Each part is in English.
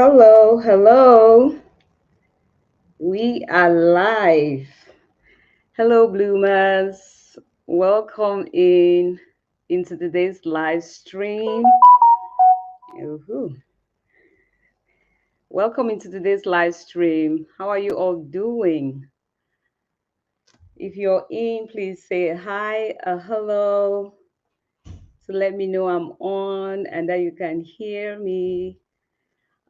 Hello, hello. We are live. Hello, bloomers. Welcome into today's live stream. Woohoo. Welcome into today's live stream. How are you all doing? If you're in, please say hi, hello, to let me know I'm on and that you can hear me.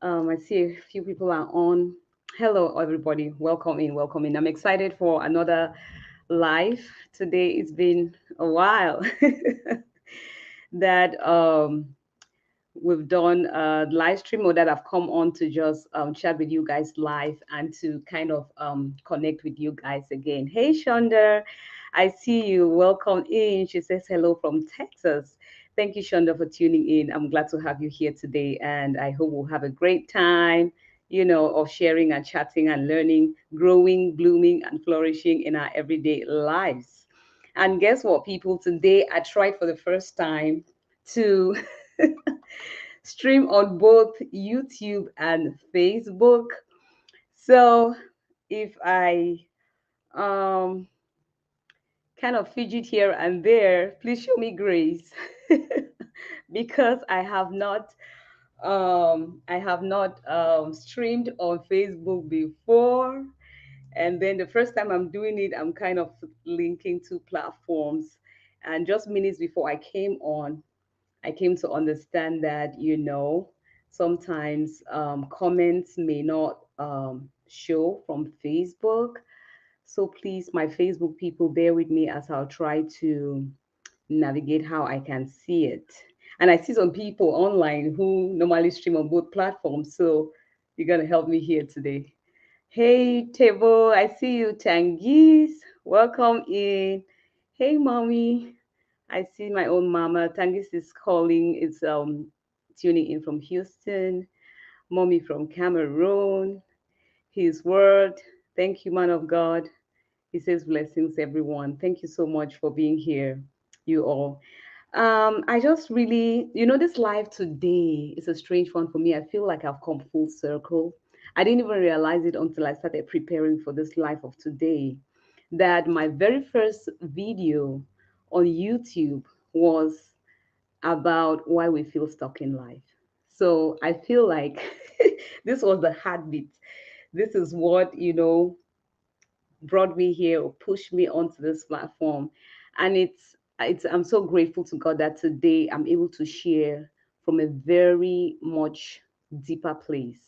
I see a few people are on. Hello, everybody. Welcome in. Welcome in. I'm excited for another live today. It's been a while that we've done a live stream or that I've come on to just chat with you guys live and to kind of connect with you guys again. Hey, Shonda, I see you. Welcome in. She says hello from Texas. Thank you, Shonda, for tuning in. I'm glad to have you here today, and I hope we'll have a great time, of sharing and chatting and learning, growing, blooming, and flourishing in our everyday lives. And guess what, people? Today I tried for the first time to stream on both YouTube and Facebook. So if I um, kind of fidget here and there, please show me grace because I have not streamed on Facebook before. And then the first time I'm doing it, I'm kind of linking two platforms. And just minutes before I came on, I came to understand that, sometimes comments may not show from Facebook. So please, my Facebook people, bear with me as I'll try to navigate how I can see it. And I see some people online who normally stream on both platforms. So you're going to help me here today. Hey, Tebo, I see you, Tangis. Welcome in. Hey, mommy. I see my own mama. Tangis is calling, is tuning in from Houston. Mommy from Cameroon. His word. Thank you, man of God. He says blessings, everyone. Thank you so much for being here, you all. I just really, this life today is a strange one for me. I feel like I've come full circle. I didn't even realize it until I started preparing for this life of today. That my very first video on YouTube was about why we feel stuck in life. So I feel like this was the heartbeat. This is what, brought me here or pushed me onto this platform. And it's I'm so grateful to God that today I'm able to share from a very much deeper place.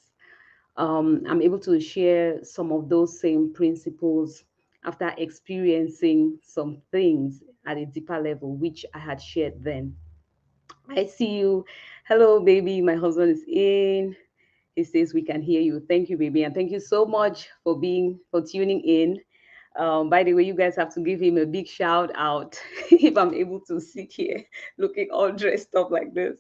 I'm able to share some of those same principles after experiencing some things at a deeper level, which I had shared then. I see you. Hello, baby. My husband is in. He says we can hear you. Thank you, baby, and thank you so much for tuning in. By the way, you guys have to give him a big shout out if I'm able to sit here looking all dressed up like this.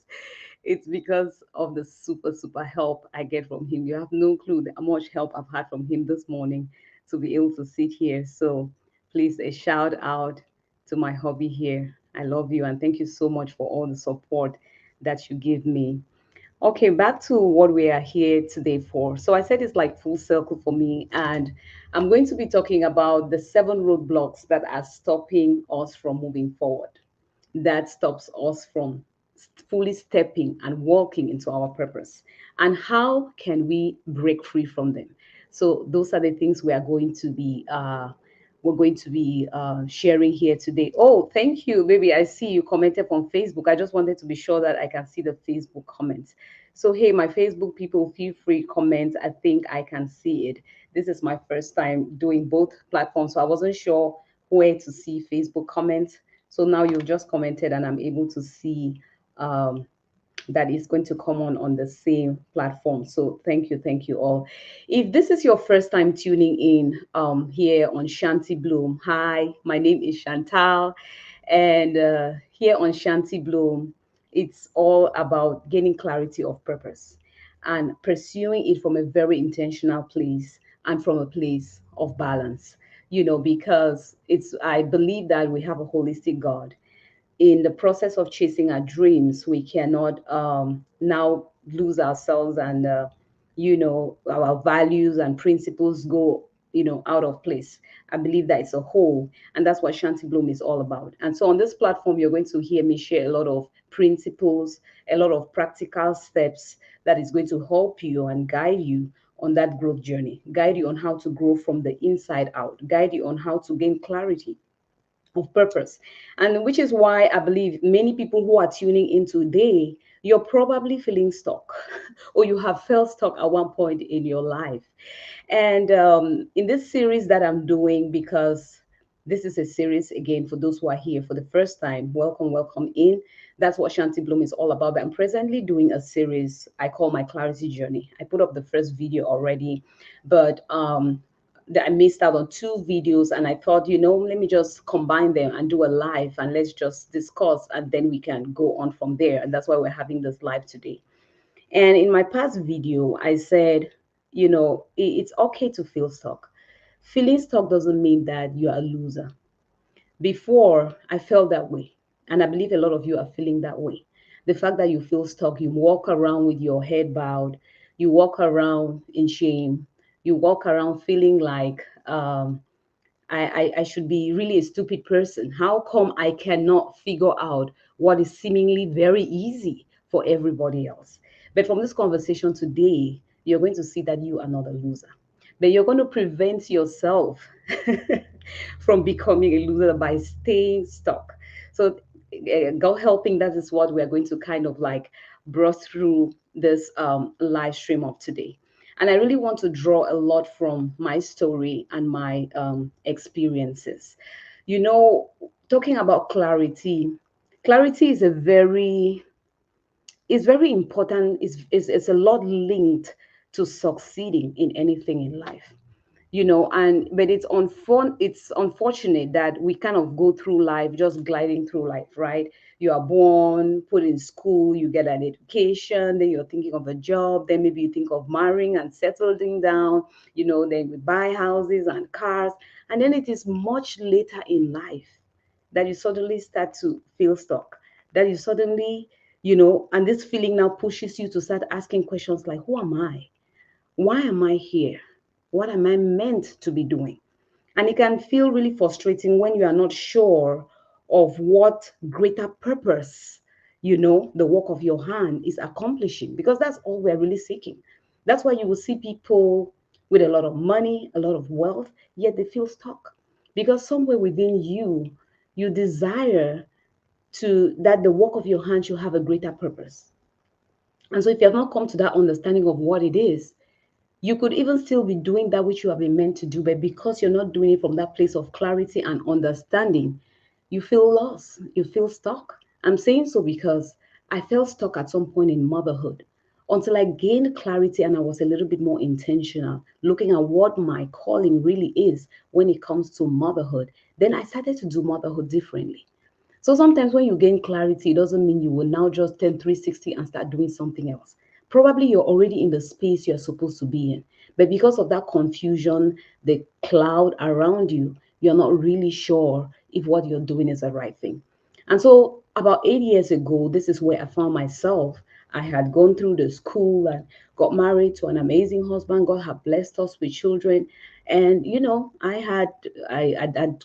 It's because of the super, super help I get from him. You have no clue how much help I've had from him this morning to be able to sit here. So please, a shout out to my hobby here. I love you and thank you so much for all the support that you give me. Okay, back to what we are here today for. So I said it's like full circle for me, and I'm going to be talking about the 7 roadblocks that are stopping us from moving forward, that stops us from fully stepping and walking into our purpose. And how can we break free from them? So those are the things we're going to be sharing here today. Oh, thank you, baby. I see you commented on Facebook. I just wanted to be sure that I can see the Facebook comments. So hey, my Facebook people, feel free comment. I think I can see it. This is my first time doing both platforms, so I wasn't sure where to see Facebook comments. So now you've just commented, and I'm able to see um, that is going to come on the same platform. So thank you all. If this is your first time tuning in here on Shanti Bloom, hi, my name is Chantal, and here on Shanti Bloom, it's all about gaining clarity of purpose and pursuing it from a very intentional place and from a place of balance. Because I believe that we have a holistic God. In the process of chasing our dreams, we cannot now lose ourselves and our values and principles go, out of place. I believe that it's a whole, and that's what Shanti Bloom is all about. And so on this platform, you're going to hear me share a lot of principles, a lot of practical steps that is going to help you and guide you on that growth journey, guide you on how to grow from the inside out, guide you on how to gain clarity of purpose. And which is why I believe many people who are tuning in today, you're probably feeling stuck or you have felt stuck at one point in your life. And in this series that I'm doing, because this is a series again for those who are here for the first time, welcome, welcome in. That's what Shanti Bloom is all about. But I'm presently doing a series I call My Clarity Journey. I put up the first video already, but that I missed out on two videos, and I thought, let me just combine them and do a live, and let's just discuss, and then we can go on from there. And that's why we're having this live today. And in my past video, I said, it's okay to feel stuck. Feeling stuck doesn't mean that you're a loser. Before, I felt that way. And I believe a lot of you are feeling that way. The fact that you feel stuck, you walk around with your head bowed, you walk around in shame, you walk around feeling like, I should be really a stupid person. How come I cannot figure out what is seemingly very easy for everybody else? But from this conversation today, you're going to see that you are not a loser. But you're going to prevent yourself from becoming a loser by staying stuck. So, God helping, that is what we are going to kind of like brush through this live stream of today. And I really want to draw a lot from my story and my experiences. You know, talking about clarity, clarity is a very is very important. It's a lot linked to succeeding in anything in life, and but it's unfortunate that we kind of go through life just gliding through life, right? You are born, put in school, you get an education, then you're thinking of a job, then maybe you think of marrying and settling down, then we buy houses and cars, and then it is much later in life that you suddenly start to feel stuck, that you suddenly, and this feeling now pushes you to start asking questions like, who am I? Why am I here? What am I meant to be doing? And it can feel really frustrating when you are not sure of what greater purpose, the work of your hand is accomplishing, because that's all we're really seeking. That's why you will see people with a lot of money, a lot of wealth, yet they feel stuck. Because somewhere within you, you desire to that the work of your hand should have a greater purpose. And so if you have not come to that understanding of what it is, you could even still be doing that which you have been meant to do, but because you're not doing it from that place of clarity and understanding, you feel lost, you feel stuck. I'm saying so because I felt stuck at some point in motherhood until I gained clarity and I was a little bit more intentional, looking at what my calling really is when it comes to motherhood. Then I started to do motherhood differently. So sometimes when you gain clarity, it doesn't mean you will now just turn 360 and start doing something else. Probably you're already in the space you're supposed to be in. But because of that confusion, the cloud around you, you're not really sure if what you're doing is the right thing. And so about 8 years ago, this is where I found myself. I had gone through the school and got married to an amazing husband. God had blessed us with children. And I had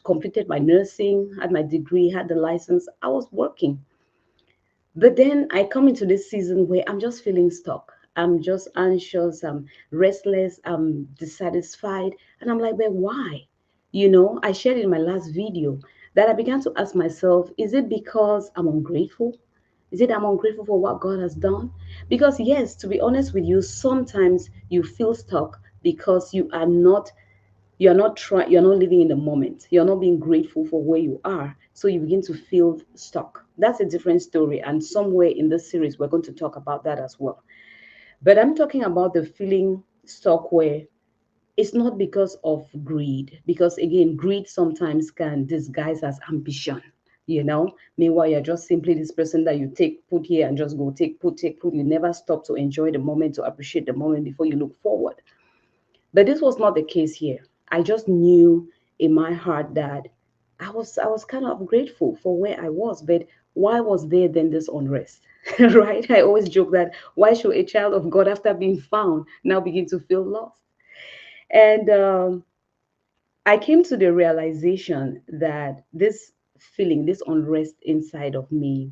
completed my nursing, had my degree, had the license. I was working. But then I come into this season where I'm just feeling stuck. I'm just anxious, I'm restless, I'm dissatisfied. And I'm like, but why? I shared in my last video that I began to ask myself, is it because I'm ungrateful? Is it I'm ungrateful for what God has done? Because, yes, to be honest with you, sometimes you feel stuck because you're not living in the moment, you're not being grateful for where you are, so you begin to feel stuck. That's a different story, and somewhere in this series we're going to talk about that as well. But I'm talking about the feeling stuck where it's not because of greed, because again, greed sometimes can disguise as ambition. Meanwhile, you're just simply this person that you take put here and just go take put. You never stop to enjoy the moment, to appreciate the moment before you look forward. But this was not the case here. I just knew in my heart that I was kind of grateful for where I was, but why was there then this unrest? Right? I always joke that why should a child of God, after being found, now begin to feel lost? And I came to the realization that this feeling, this unrest inside of me,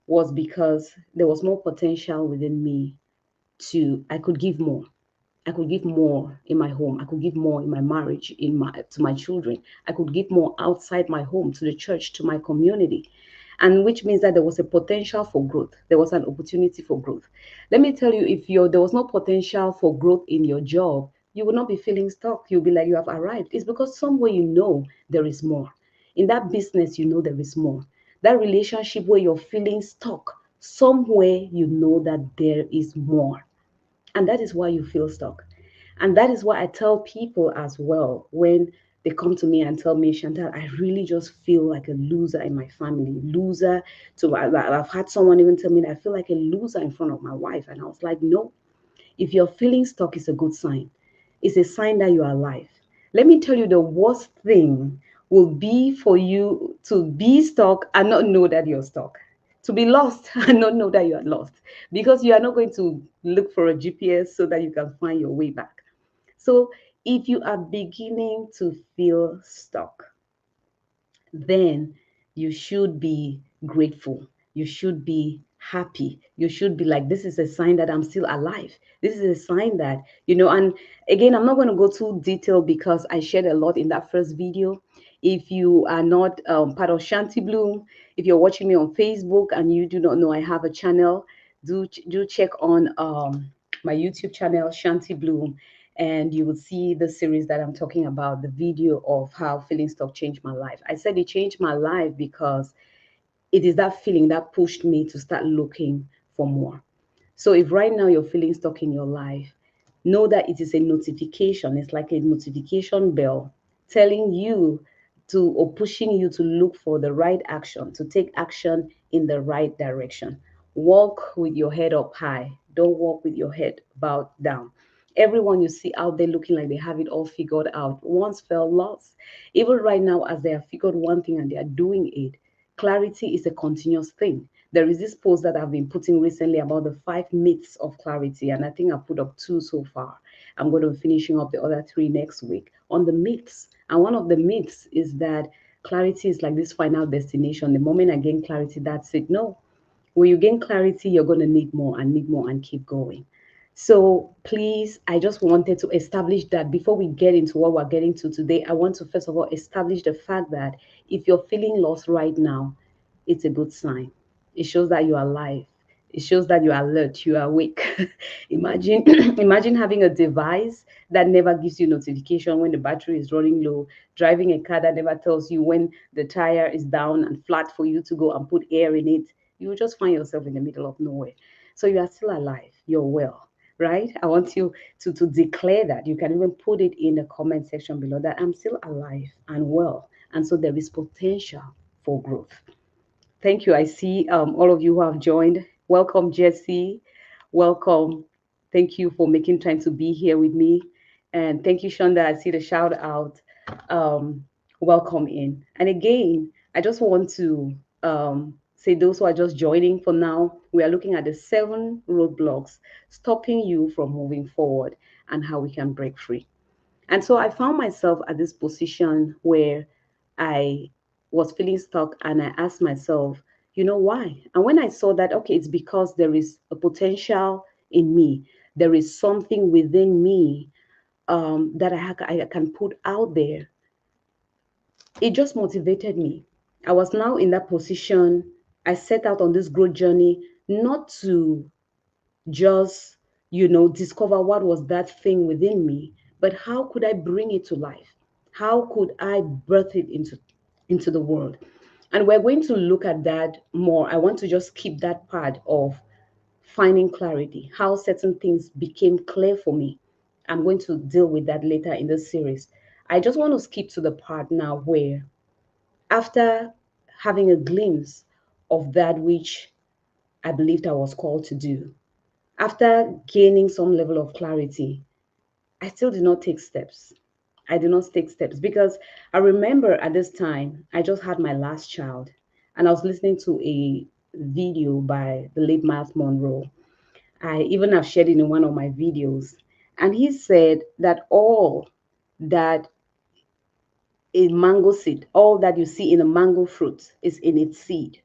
was because there was more potential within me to, I could give more. I could give more in my home. I could give more in my marriage, in my to my children. I could give more outside my home, to the church, to my community. And which means that there was a potential for growth. There was an opportunity for growth. Let me tell you, if there was no potential for growth in your job, you will not be feeling stuck. You'll be like you have arrived. It's because somewhere you know there is more. In that business, you know there is more. That relationship where you're feeling stuck, somewhere you know that there is more. And that is why you feel stuck. And that is why I tell people as well when they come to me and tell me, Chantal, I really just feel like a loser in my family. Loser. So I've had someone even tell me that I feel like a loser in front of my wife. And I was like, no, if you're feeling stuck, it's a good sign. It's a sign that you are alive. Let me tell you, the worst thing will be for you to be stuck and not know that you're stuck. To be lost and not know that you are lost. Because you are not going to look for a GPS so that you can find your way back. So if you are beginning to feel stuck, then you should be grateful. You should be happy. You should be like, this is a sign that I'm still alive. This is a sign that, and again, I'm not going to go too detailed because I shared a lot in that first video. If you are not part of Shanti Bloom, if you're watching me on Facebook and you do not know I have a channel, do check on my YouTube channel, Shanti Bloom, and you will see the series that I'm talking about, the video of how feeling stuck changed my life. I said it changed my life because it is that feeling that pushed me to start looking for more. So if right now you're feeling stuck in your life, know that it is a notification. It's like a notification bell telling you to, or pushing you to look for the right action, to take action in the right direction. Walk with your head up high. Don't walk with your head bowed down. Everyone you see out there looking like they have it all figured out once felt lost. Even right now, as they have figured one thing and they are doing it, clarity is a continuous thing. There is this post that I've been putting recently about the 5 myths of clarity, and I think I've put up 2 so far. I'm going to be finishing up the other 3 next week on the myths. And one of the myths is that clarity is like this final destination. The moment I gain clarity, that's it. No, when you gain clarity, you're going to need more and keep going. So please, I just wanted to establish that before we get into what we're getting to today. I want to first of all establish the fact that if you're feeling lost right now, it's a good sign. It shows that you're alive. It shows that you're alert, you are awake. Imagine imagine having a device that never gives you notification when the battery is running low, driving a car that never tells you when the tire is down and flat for you to go and put air in it. You will just find yourself in the middle of nowhere. So you are still alive. You're well, right? I want you to declare that. You can even put it in the comment section below that I'm still alive and well. And so there is potential for growth. Thank you. I see all of you who have joined. Welcome, Jesse. Welcome. Thank you for making time to be here with me. And thank you, Shonda. I see the shout out. Um, Welcome in. And again, I just want to say those who are just joining for now, we are looking at the 7 roadblocks stopping you from moving forward and how we can break free. And so I found myself at this position where I was feeling stuck and I asked myself, why? And when I saw that, okay, it's because there is a potential in me, there is something within me that I can put out there, it just motivated me. I was now in that position. I set out on this growth journey not to just, discover what was that thing within me, but how could I bring it to life? How could I birth it into the world? And we're going to look at that more. I want to just keep that part of finding clarity, how certain things became clear for me. I'm going to deal with that later in this series. I just want to skip to the part now where, after having a glimpse of that which I believed I was called to do, after gaining some level of clarity, I still did not take steps. I did not take steps because I remember at this time, I just had my last child. And I was listening to a video by the late Miles Monroe. I even have shared it in one of my videos. And he said that all that a mango seed, all that you see in a mango fruit is in its seed.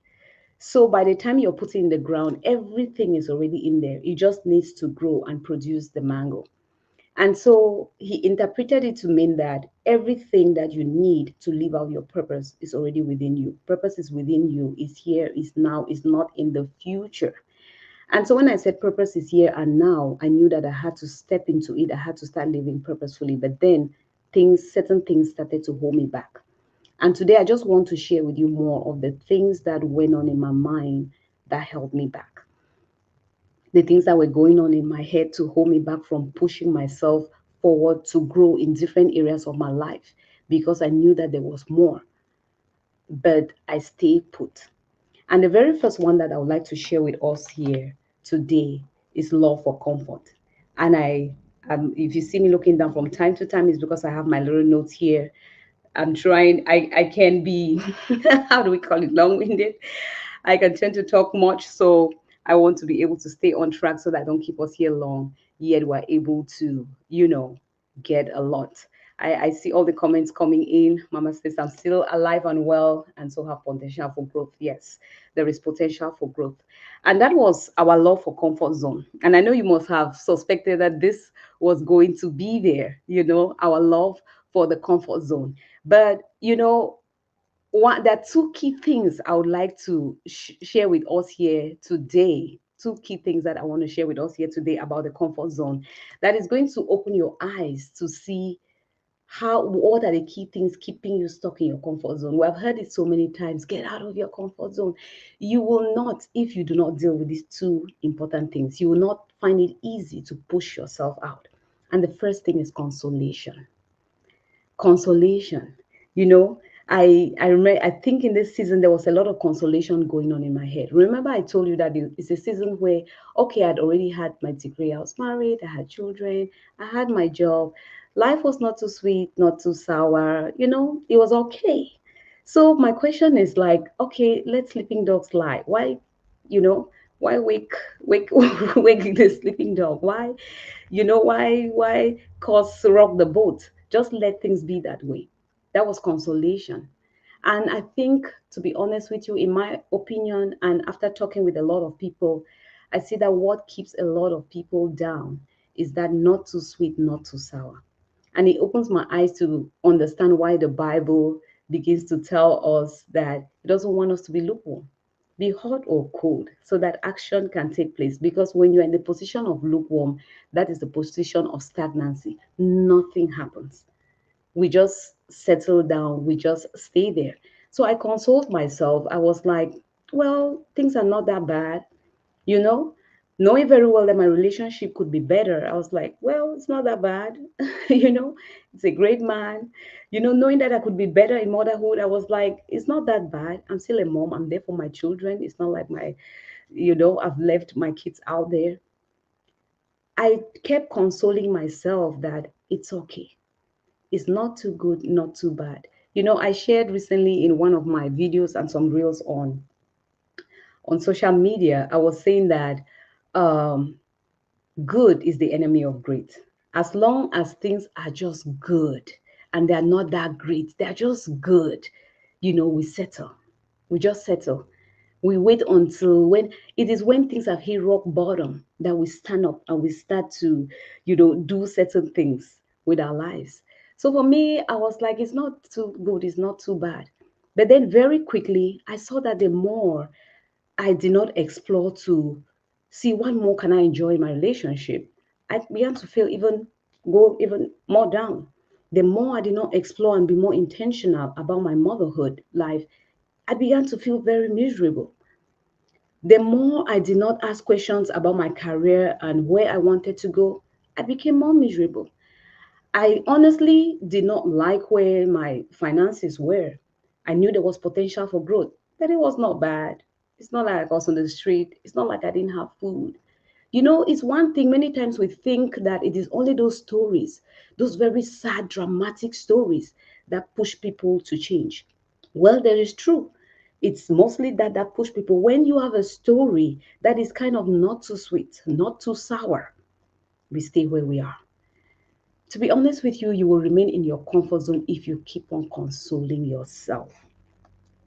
So by the time you're putting in the ground, everything is already in there. It just needs to grow and produce the mango. And so he interpreted it to mean that everything that you need to live out your purpose is already within you. Purpose is within you, is here, is now, is not in the future. And so when I said purpose is here and now, I knew that I had to step into it. I had to start living purposefully. But then certain things started to hold me back. And today I just want to share with you more of the things that went on in my mind that held me back. The things that were going on in my head to hold me back from pushing myself forward to grow in different areas of my life because I knew that there was more, but I stayed put. And the very first one that I would like to share with us here today is love for comfort. And if you see me looking down from time to time, it's because I have my little notes here. I'm trying, I can be, how do we call it, long winded. I can tend to talk much. So I want to be able to stay on track so that I don't keep us here long, yet we're able to, get a lot. I see all the comments coming in. Mama says, I'm still alive and well and so have potential for growth. Yes, there is potential for growth. And that was our love for comfort zone. And I know you must have suspected that this was going to be there, our love for the comfort zone. But, there are two key things I would like to share with us here today. Two key things that I want to share with us here today about the comfort zone that is going to open your eyes to see what are the key things keeping you stuck in your comfort zone. We have heard it so many times, get out of your comfort zone. You will not, if you do not deal with these two important things, you will not find it easy to push yourself out. And the first thing is consolation. Consolation. You know, I remember, I think in this season there was a lot of consolation going on in my head. Remember, I told you that it's a season where, okay, I'd already had my degree, I was married, I had children, I had my job. Life was not too sweet, not too sour, it was okay. So my question is like, okay, let sleeping dogs lie. Why, you know, why wake wake the sleeping dog? Why cause rock the boat? Just let things be that way. That was consolation. And I think, to be honest with you, in my opinion, and after talking with a lot of people, I see that what keeps a lot of people down is that not too sweet, not too sour. And it opens my eyes to understand why the Bible begins to tell us that it doesn't want us to be lukewarm, be hot or cold, so that action can take place. Because when you're in the position of lukewarm, that is the position of stagnancy. Nothing happens. We just settle down, we just stay there. So I consoled myself. I was like, well, things are not that bad, you know, knowing very well that my relationship could be better. I was like, well, it's not that bad, it's a great man, knowing that I could be better in motherhood. I was like, it's not that bad. I'm still a mom. I'm there for my children. It's not like I've left my kids out there. I kept consoling myself that it's okay. It's not too good, not too bad. I shared recently in one of my videos and some reels on social media. I was saying that um, good is the enemy of great. As long as things are just good and they're not that great, they're just good, we settle. We just settle. We wait until when things have hit rock bottom that we stand up and we start to, do certain things with our lives. So for me, I was like, it's not too good, it's not too bad. But then very quickly, I saw that the more I did not explore to see what more can I enjoy in my relationship, I began to feel go even more down. The more I did not explore and be more intentional about my motherhood life, I began to feel very miserable. The more I did not ask questions about my career and where I wanted to go, I became more miserable. I honestly did not like where my finances were. I knew there was potential for growth, but it was not bad. It's not like I was on the street. It's not like I didn't have food. It's one thing, many times we think that it is only those stories, those very sad, dramatic stories that push people to change. Well, there is true. It's mostly that push people. When you have a story that is kind of not too sweet, not too sour, we stay where we are. To be honest with you, you will remain in your comfort zone if you keep on consoling yourself.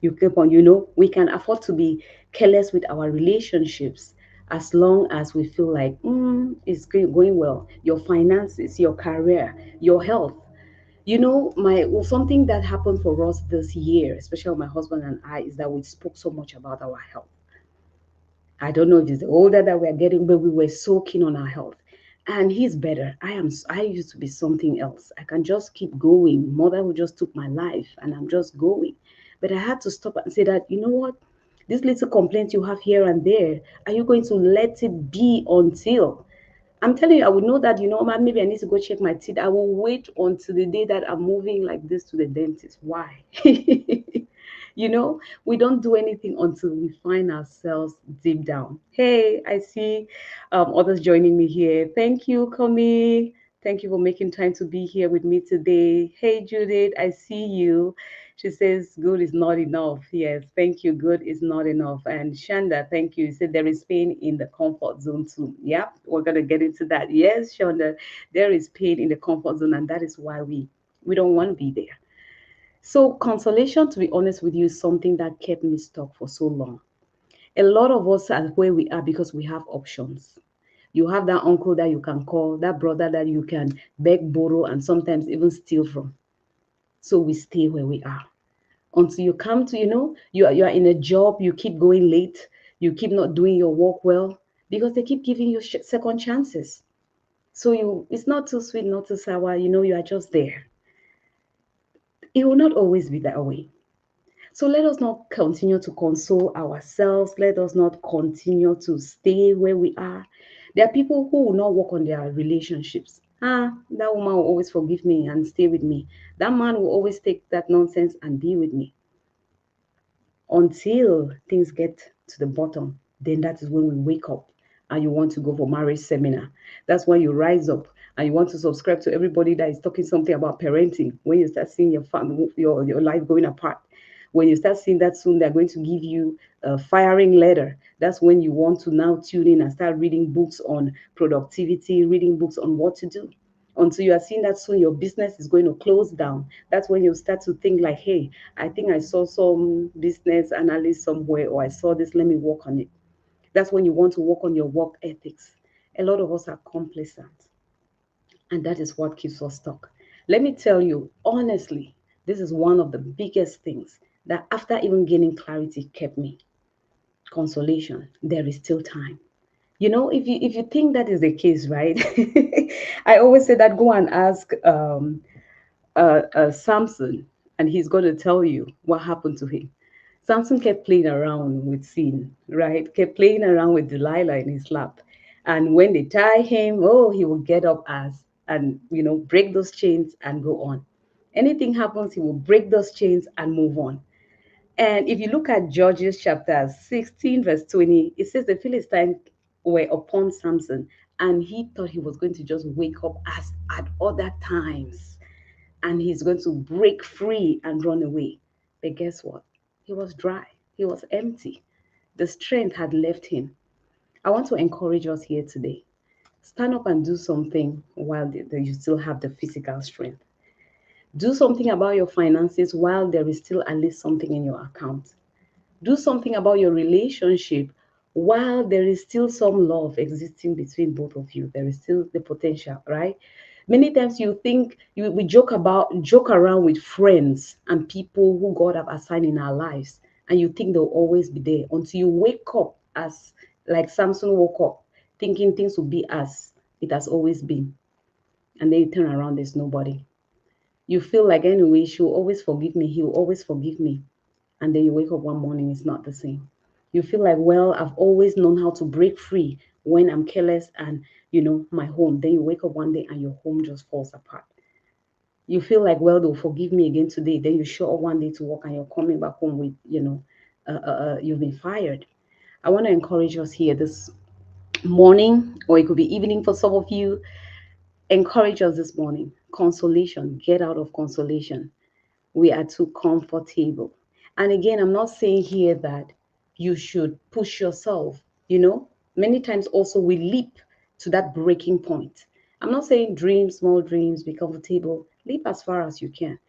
You keep on, we can afford to be careless with our relationships as long as we feel like it's going well. Your finances, your career, your health. My something that happened for us this year, especially my husband and I, is that we spoke so much about our health. I don't know if it's the older that we're getting, but we were so keen on our health. And he's better. I used to be something else. I can just keep going. Mother who just took my life and I'm just going. But I had to stop and say that, you know what? This little complaint you have here and there, are you going to let it be until I'm telling you, I would know that, maybe I need to go check my teeth. I will wait until the day that I'm moving like this to the dentist. Why? We don't do anything until we find ourselves deep down. Hey, I see others joining me here. Thank you, Kami. Thank you for making time to be here with me today. Hey, Judith, I see you. She says, good is not enough. Yes, thank you. Good is not enough. And Shanda, thank you. You said there is pain in the comfort zone too. Yeah, we're going to get into that. Yes, Shanda, there is pain in the comfort zone, and that is why we don't want to be there. So, consolation, to be honest with you, is something that kept me stuck for so long. A lot of us are where we are because we have options. You have that uncle that you can call, that brother that you can beg, borrow, and sometimes even steal from. So we stay where we are until you come to, you are in a job, you keep going late, you keep not doing your work well because they keep giving you second chances. So it's not too sweet, not too sour. You are just there. It will not always be that way. So let us not continue to console ourselves. Let us not continue to stay where we are. There are people who will not work on their relationships. That woman will always forgive me and stay with me. That man will always take that nonsense and be with me until things get to the bottom. Then that is when we wake up and you want to go for marriage seminar. That's when you rise up and you want to subscribe to everybody that is talking something about parenting. When you start seeing your family, your life going apart, when you start seeing that soon they're going to give you a firing letter, that's when you want to now tune in and start reading books on productivity, reading books on what to do. Until you are seeing that soon your business is going to close down, that's when you start to think like, hey, I think I saw some business analyst somewhere, or I saw this, let me work on it. That's when you want to work on your work ethics. A lot of us are complacent, and that is what keeps us stuck. Let me tell you, honestly, this is one of the biggest things that after even gaining clarity kept me. Consolation. There is still time. If you think that is the case, right? I always say that go and ask Samson, and he's going to tell you what happened to him. Samson kept playing around with sin, right? Kept playing around with Delilah in his lap. And when they tie him, oh, he will get up as and break those chains and go on. Anything happens, he will break those chains and move on. And if you look at Judges chapter 16, verse 20, it says the Philistines were upon Samson, and he thought he was going to just wake up as at other times and he's going to break free and run away. But guess what? He was dry, he was empty. The strength had left him. I want to encourage us here today. Stand up and do something while you still have the physical strength. Do something about your finances while there is still at least something in your account. Do something about your relationship while there is still some love existing between both of you. There is still the potential, right? Many times you think we joke around with friends and people who God have assigned in our lives, and you think they'll always be there until you wake up as like Samson woke up, thinking things will be as it has always been. And then you turn around, there's nobody. You feel like anyway, she'll always forgive me, he'll always forgive me, and then you wake up one morning, it's not the same. You feel like, well, I've always known how to break free when I'm careless and, my home. Then you wake up one day and your home just falls apart. You feel like, well, they'll forgive me again today. Then you show up one day to work and you're coming back home with, you've been fired. I want to encourage us here this morning, or it could be evening for some of you. Encourage us this morning. Consolation. Get out of consolation. We are too comfortable. And again, I'm not saying here that you should push yourself, you know. Many times also we leap to that breaking point. I'm not saying dream small dreams, be comfortable, leap as far as you can,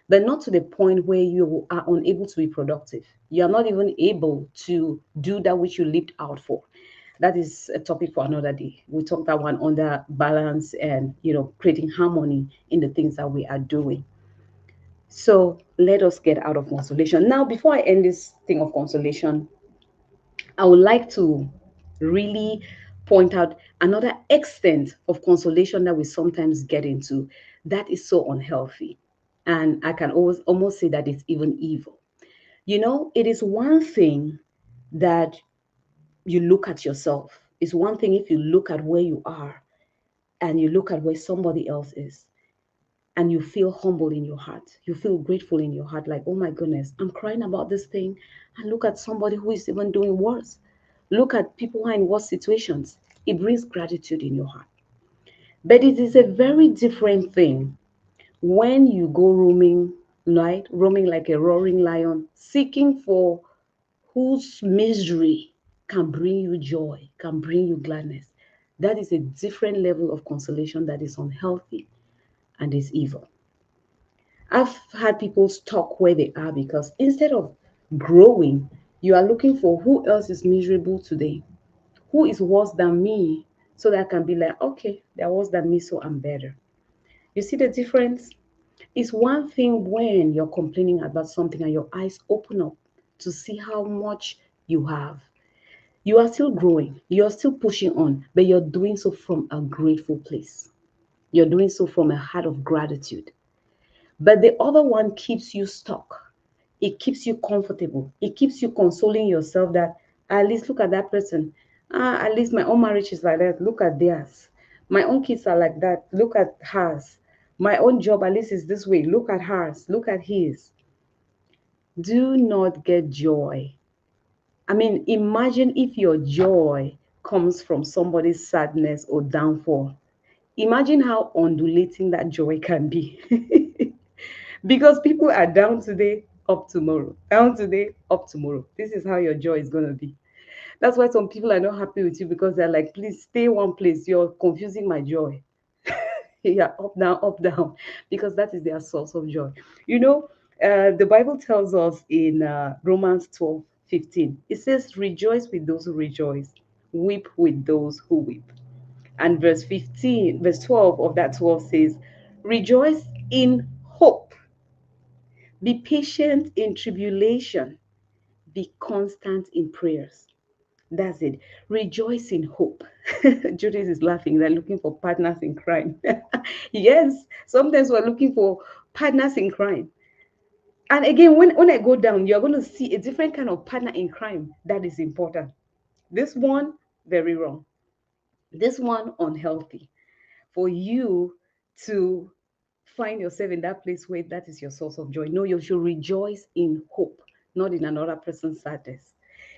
but not to the point where you are unable to be productive. You are not even able to do that which you leaped out for. That is a topic for another day. We talk that one under balance and creating harmony in the things that we are doing. So let us get out of consolation. Now, before I end this thing of consolation, I would like to really point out another extent of consolation that we sometimes get into that is so unhealthy. And I can always almost say that it's even evil. It is one thing that you look at yourself. It's one thing if you look at where you are and you look at where somebody else is and you feel humble in your heart. You feel grateful in your heart, like, oh my goodness, I'm crying about this thing. And look at somebody who is even doing worse. Look at people who are in worse situations. It brings gratitude in your heart. But it is a very different thing when you go roaming, right? Roaming like a roaring lion, seeking for whose misery can bring you joy, can bring you gladness. That is a different level of consolation that is unhealthy and is evil. I've had people stuck where they are because instead of growing, you are looking for who else is miserable today, who is worse than me, so that I can be like, okay, they're worse than me, so I'm better. You see the difference? It's one thing when you're complaining about something and your eyes open up to see how much you have. You are still growing, you're still pushing on, but you're doing so from a grateful place. You're doing so from a heart of gratitude. But the other one keeps you stuck. It keeps you comfortable. It keeps you consoling yourself that at least look at that person. Ah, at least my own marriage is like that. Look at theirs. My own kids are like that. Look at hers. My own job at least is this way. Look at hers. Look at his. Do not get joy. I mean, imagine if your joy comes from somebody's sadness or downfall. Imagine how undulating that joy can be. Because people are down today, up tomorrow. Down today, up tomorrow. This is how your joy is going to be. That's why some people are not happy with you because they're like, please stay one place. You're confusing my joy. Yeah, up, down, because that is their source of joy. You know, the Bible tells us in Romans 12:15, it says, rejoice with those who rejoice, weep with those who weep. And verse 12 of that 12 says, rejoice in hope, be patient in tribulation, be constant in prayers. That's it. Rejoice in hope. Judith is laughing. They're looking for partners in crime. Yes, sometimes we're looking for partners in crime. And again, when I go down, you're going to see a different kind of partner in crime that is important. This one, very wrong. This one, unhealthy. For you to find yourself in that place where that is your source of joy. No, you should rejoice in hope, not in another person's sadness.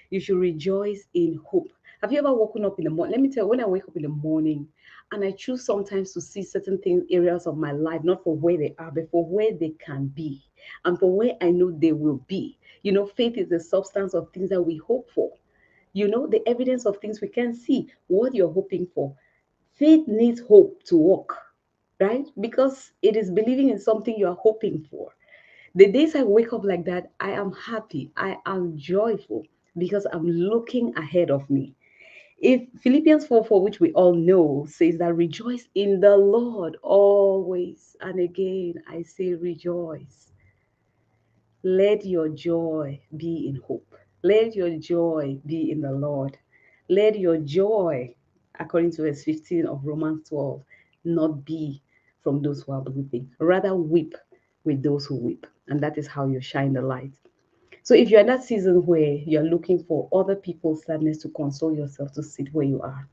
You should rejoice in hope. Have you ever woken up in the morning? Let me tell you, when I wake up in the morning and I choose sometimes to see certain things, areas of my life, not for where they are, but for where they can be and for where I know they will be. Faith is the substance of things that we hope for. The evidence of things we can see, what you're hoping for. Faith needs hope to work, right? Because it is believing in something you are hoping for. The days I wake up like that, I am happy, I am joyful because I'm looking ahead of me. If Philippians 4:4, which we all know, says that rejoice in the Lord always. And again, I say rejoice. Let your joy be in hope. Let your joy be in the Lord. Let your joy, according to verse 15 of Romans 12, not be from those who are weeping. Rather, weep with those who weep. And that is how you shine the light. So if you're in that season where you're looking for other people's sadness to console yourself to sit where you are,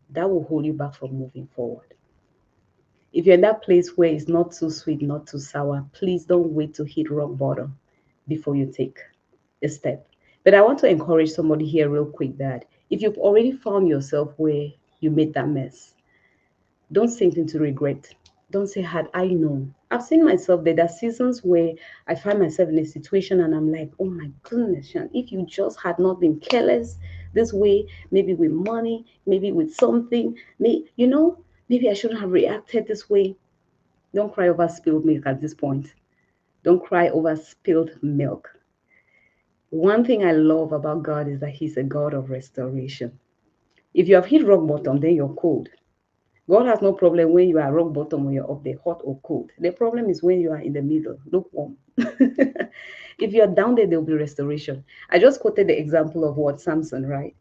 that will hold you back from moving forward. If you're in that place where it's not too sweet, not too sour, please don't wait to hit rock bottom before you take a step. But I want to encourage somebody here, real quick, that if you've already found yourself where you made that mess, don't sink into regret. Don't say, had I known. I've seen myself there. There are seasons where I find myself in a situation and I'm like, oh my goodness, Shan, if you just had not been careless this way, maybe with money, maybe with something, maybe I shouldn't have reacted this way. Don't cry over spilled milk at this point. Don't cry over spilled milk. One thing I love about God is that He's a God of restoration. If you have hit rock bottom, then you're cold. God has no problem when you are rock bottom, when you're up there, hot or cold. The problem is when you are in the middle, lukewarm. If you're down there, there'll be restoration. I just quoted the example of what Samson, right?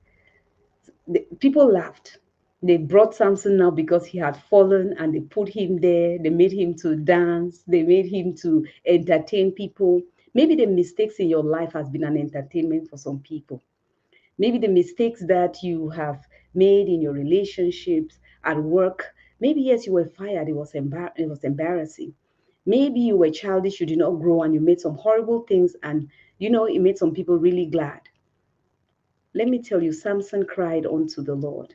People laughed. They brought Samson now because he had fallen and they put him there. They made him to dance. They made him to entertain people. Maybe the mistakes in your life has been an entertainment for some people. Maybe the mistakes that you have made in your relationships, at work, maybe yes, you were fired, it was embarrassing. Maybe you were childish, you did not grow, and you made some horrible things, and it made some people really glad. Let me tell you, Samson cried unto the Lord.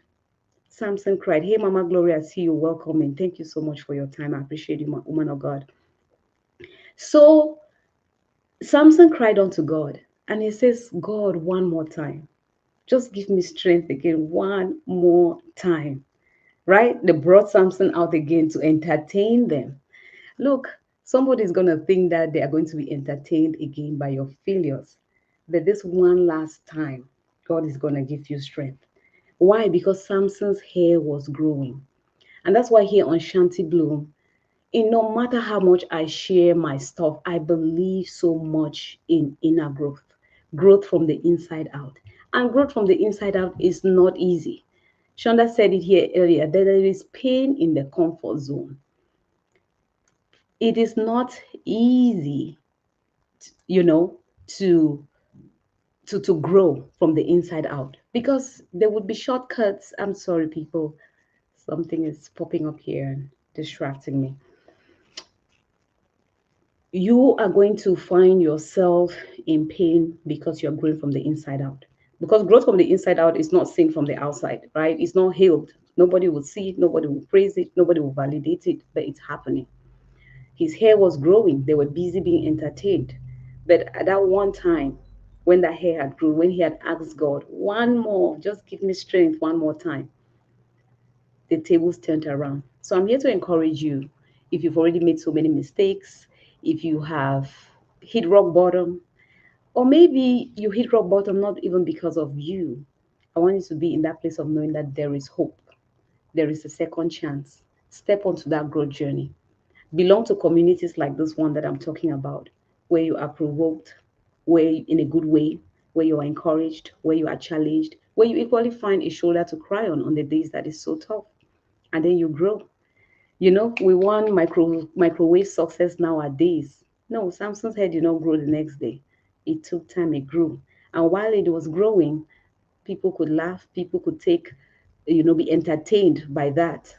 Samson cried, hey, Mama Gloria, I see you. Welcome, and thank you so much for your time. I appreciate you, woman of God. So Samson cried unto God, and he says, God, one more time. Just give me strength again, one more time. Right? They brought Samson out again to entertain them. Look, somebody's going to think that they are going to be entertained again by your failures. But this one last time, God is going to give you strength. Why? Because Samson's hair was growing. And that's why here on Shanty Bloom, no matter how much I share my stuff, I believe so much in inner growth, growth from the inside out. And growth from the inside out is not easy. Shonda said it here earlier that there is pain in the comfort zone. It is not easy, you know, to to grow from the inside out because there would be shortcuts. I'm sorry, people. Something is popping up here and distracting me. You are going to find yourself in pain because you're growing from the inside out. Because growth from the inside out is not seen from the outside, right? It's not healed. Nobody will see it, nobody will praise it, nobody will validate it, but it's happening. His hair was growing, they were busy being entertained. But at that one time, when that hair had grown, when he had asked God, one more, just give me strength one more time, the tables turned around. So I'm here to encourage you. If you've already made so many mistakes, if you have hit rock bottom, or maybe you hit rock bottom not even because of you, I want you to be in that place of knowing that there is hope. There is a second chance. Step onto that growth journey. Belong to communities like this one that I'm talking about, where you are provoked, where in a good way, where you are encouraged, where you are challenged, where you equally find a shoulder to cry on the days that is so tough. And then you grow. We want microwave success nowadays. No, Samson's head did not grow the next day. It took time, it grew. And while it was growing, people could laugh, people could be entertained by that,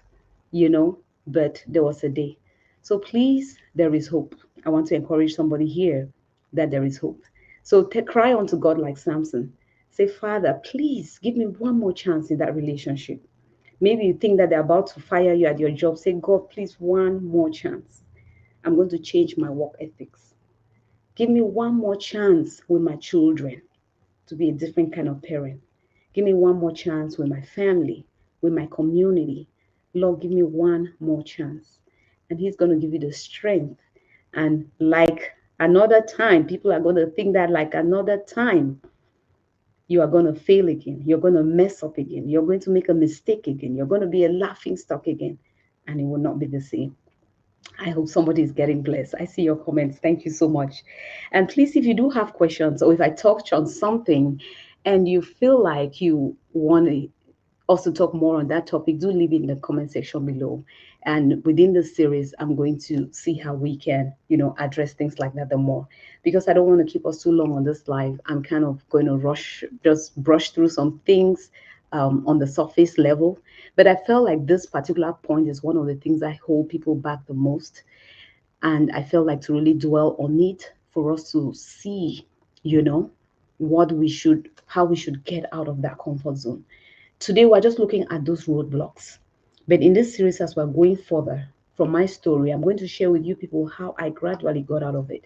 you know, but there was a day. So please, there is hope. I want to encourage somebody here that there is hope. So cry unto God like Samson. Say, Father, please give me one more chance in that relationship. Maybe you think that they're about to fire you at your job. Say, God, please, one more chance. I'm going to change my work ethics. Give me one more chance with my children to be a different kind of parent. Give me one more chance with my family, with my community. Lord, give me one more chance. And He's going to give you the strength. And like another time, people are going to think that like another time, you are going to fail again. You're going to mess up again. You're going to make a mistake again. You're going to be a laughing stock again. And it will not be the same. I hope somebody is getting blessed. I see your comments. Thank you so much. And please, if you do have questions or if I touched on something and you feel like you want to also talk more on that topic, do leave it in the comment section below. And within this series, I'm going to see how we can, address things like that the more. Because I don't want to keep us too long on this live. I'm kind of going to just brush through some things on the surface level. But I felt like this particular point is one of the things I hold people back the most. And I felt like to really dwell on it for us to see, how we should get out of that comfort zone. Today, we're just looking at those roadblocks. But in this series, as we're going from my story. I'm going to share with you people how I gradually got out of it.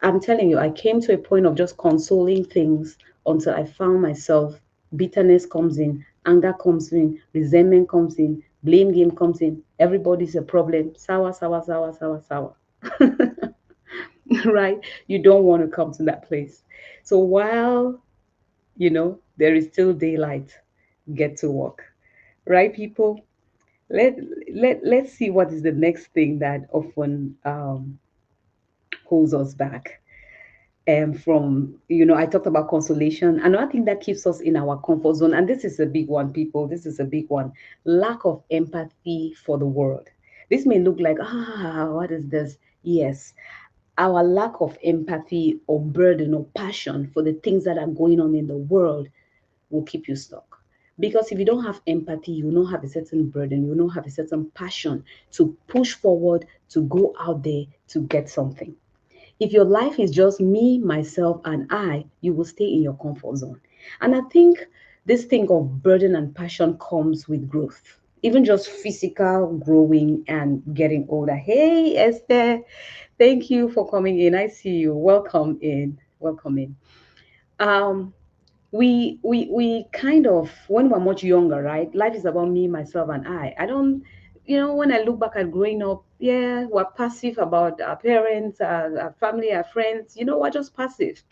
I'm telling you, I came to a point of just consoling things until I found myself. Bitterness comes in, anger comes in, resentment comes in, blame game comes in. Everybody's a problem. Sour, sour, sour, sour, sour. Right? You don't want to come to that place. So while, there is still daylight, get to work. Right, people? Let, let's see what is the next thing that often holds us back. From I talked about consolation. Another thing that keeps us in our comfort zone, and this is a big one, people, this is a big one: lack of empathy for the world. This may look like, what is this? Yes, our lack of empathy or burden or passion for the things that are going on in the world will keep you stuck. Because if you don't have empathy, you will not have a certain burden, you will not have a certain passion to push forward, to go out there to get something. If your life is just me, myself, and I, you will stay in your comfort zone. And I think this thing of burden and passion comes with growth, even just physical growing and getting older. Hey, Esther, thank you for coming in. I see you. Welcome in. Welcome in. Um, we kind of, when we're much younger, right? Life is about me, myself, and I don't, when I look back at growing up, yeah, we're passive about our parents, our family, our friends. We're just passive.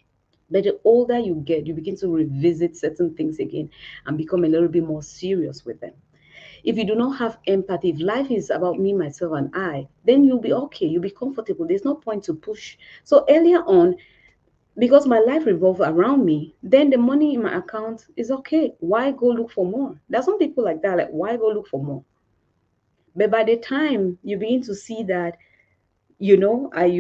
But the older you get, you begin to revisit certain things again and become a little bit more serious with them. If you do not have empathy, if life is about me, myself, and I, then you'll be okay, you'll be comfortable. There's no point to push. So earlier on, because my life revolves around me, then the money in my account is okay. Why go look for more? There's some people like that, like, why go look for more? But by the time you begin to see that, you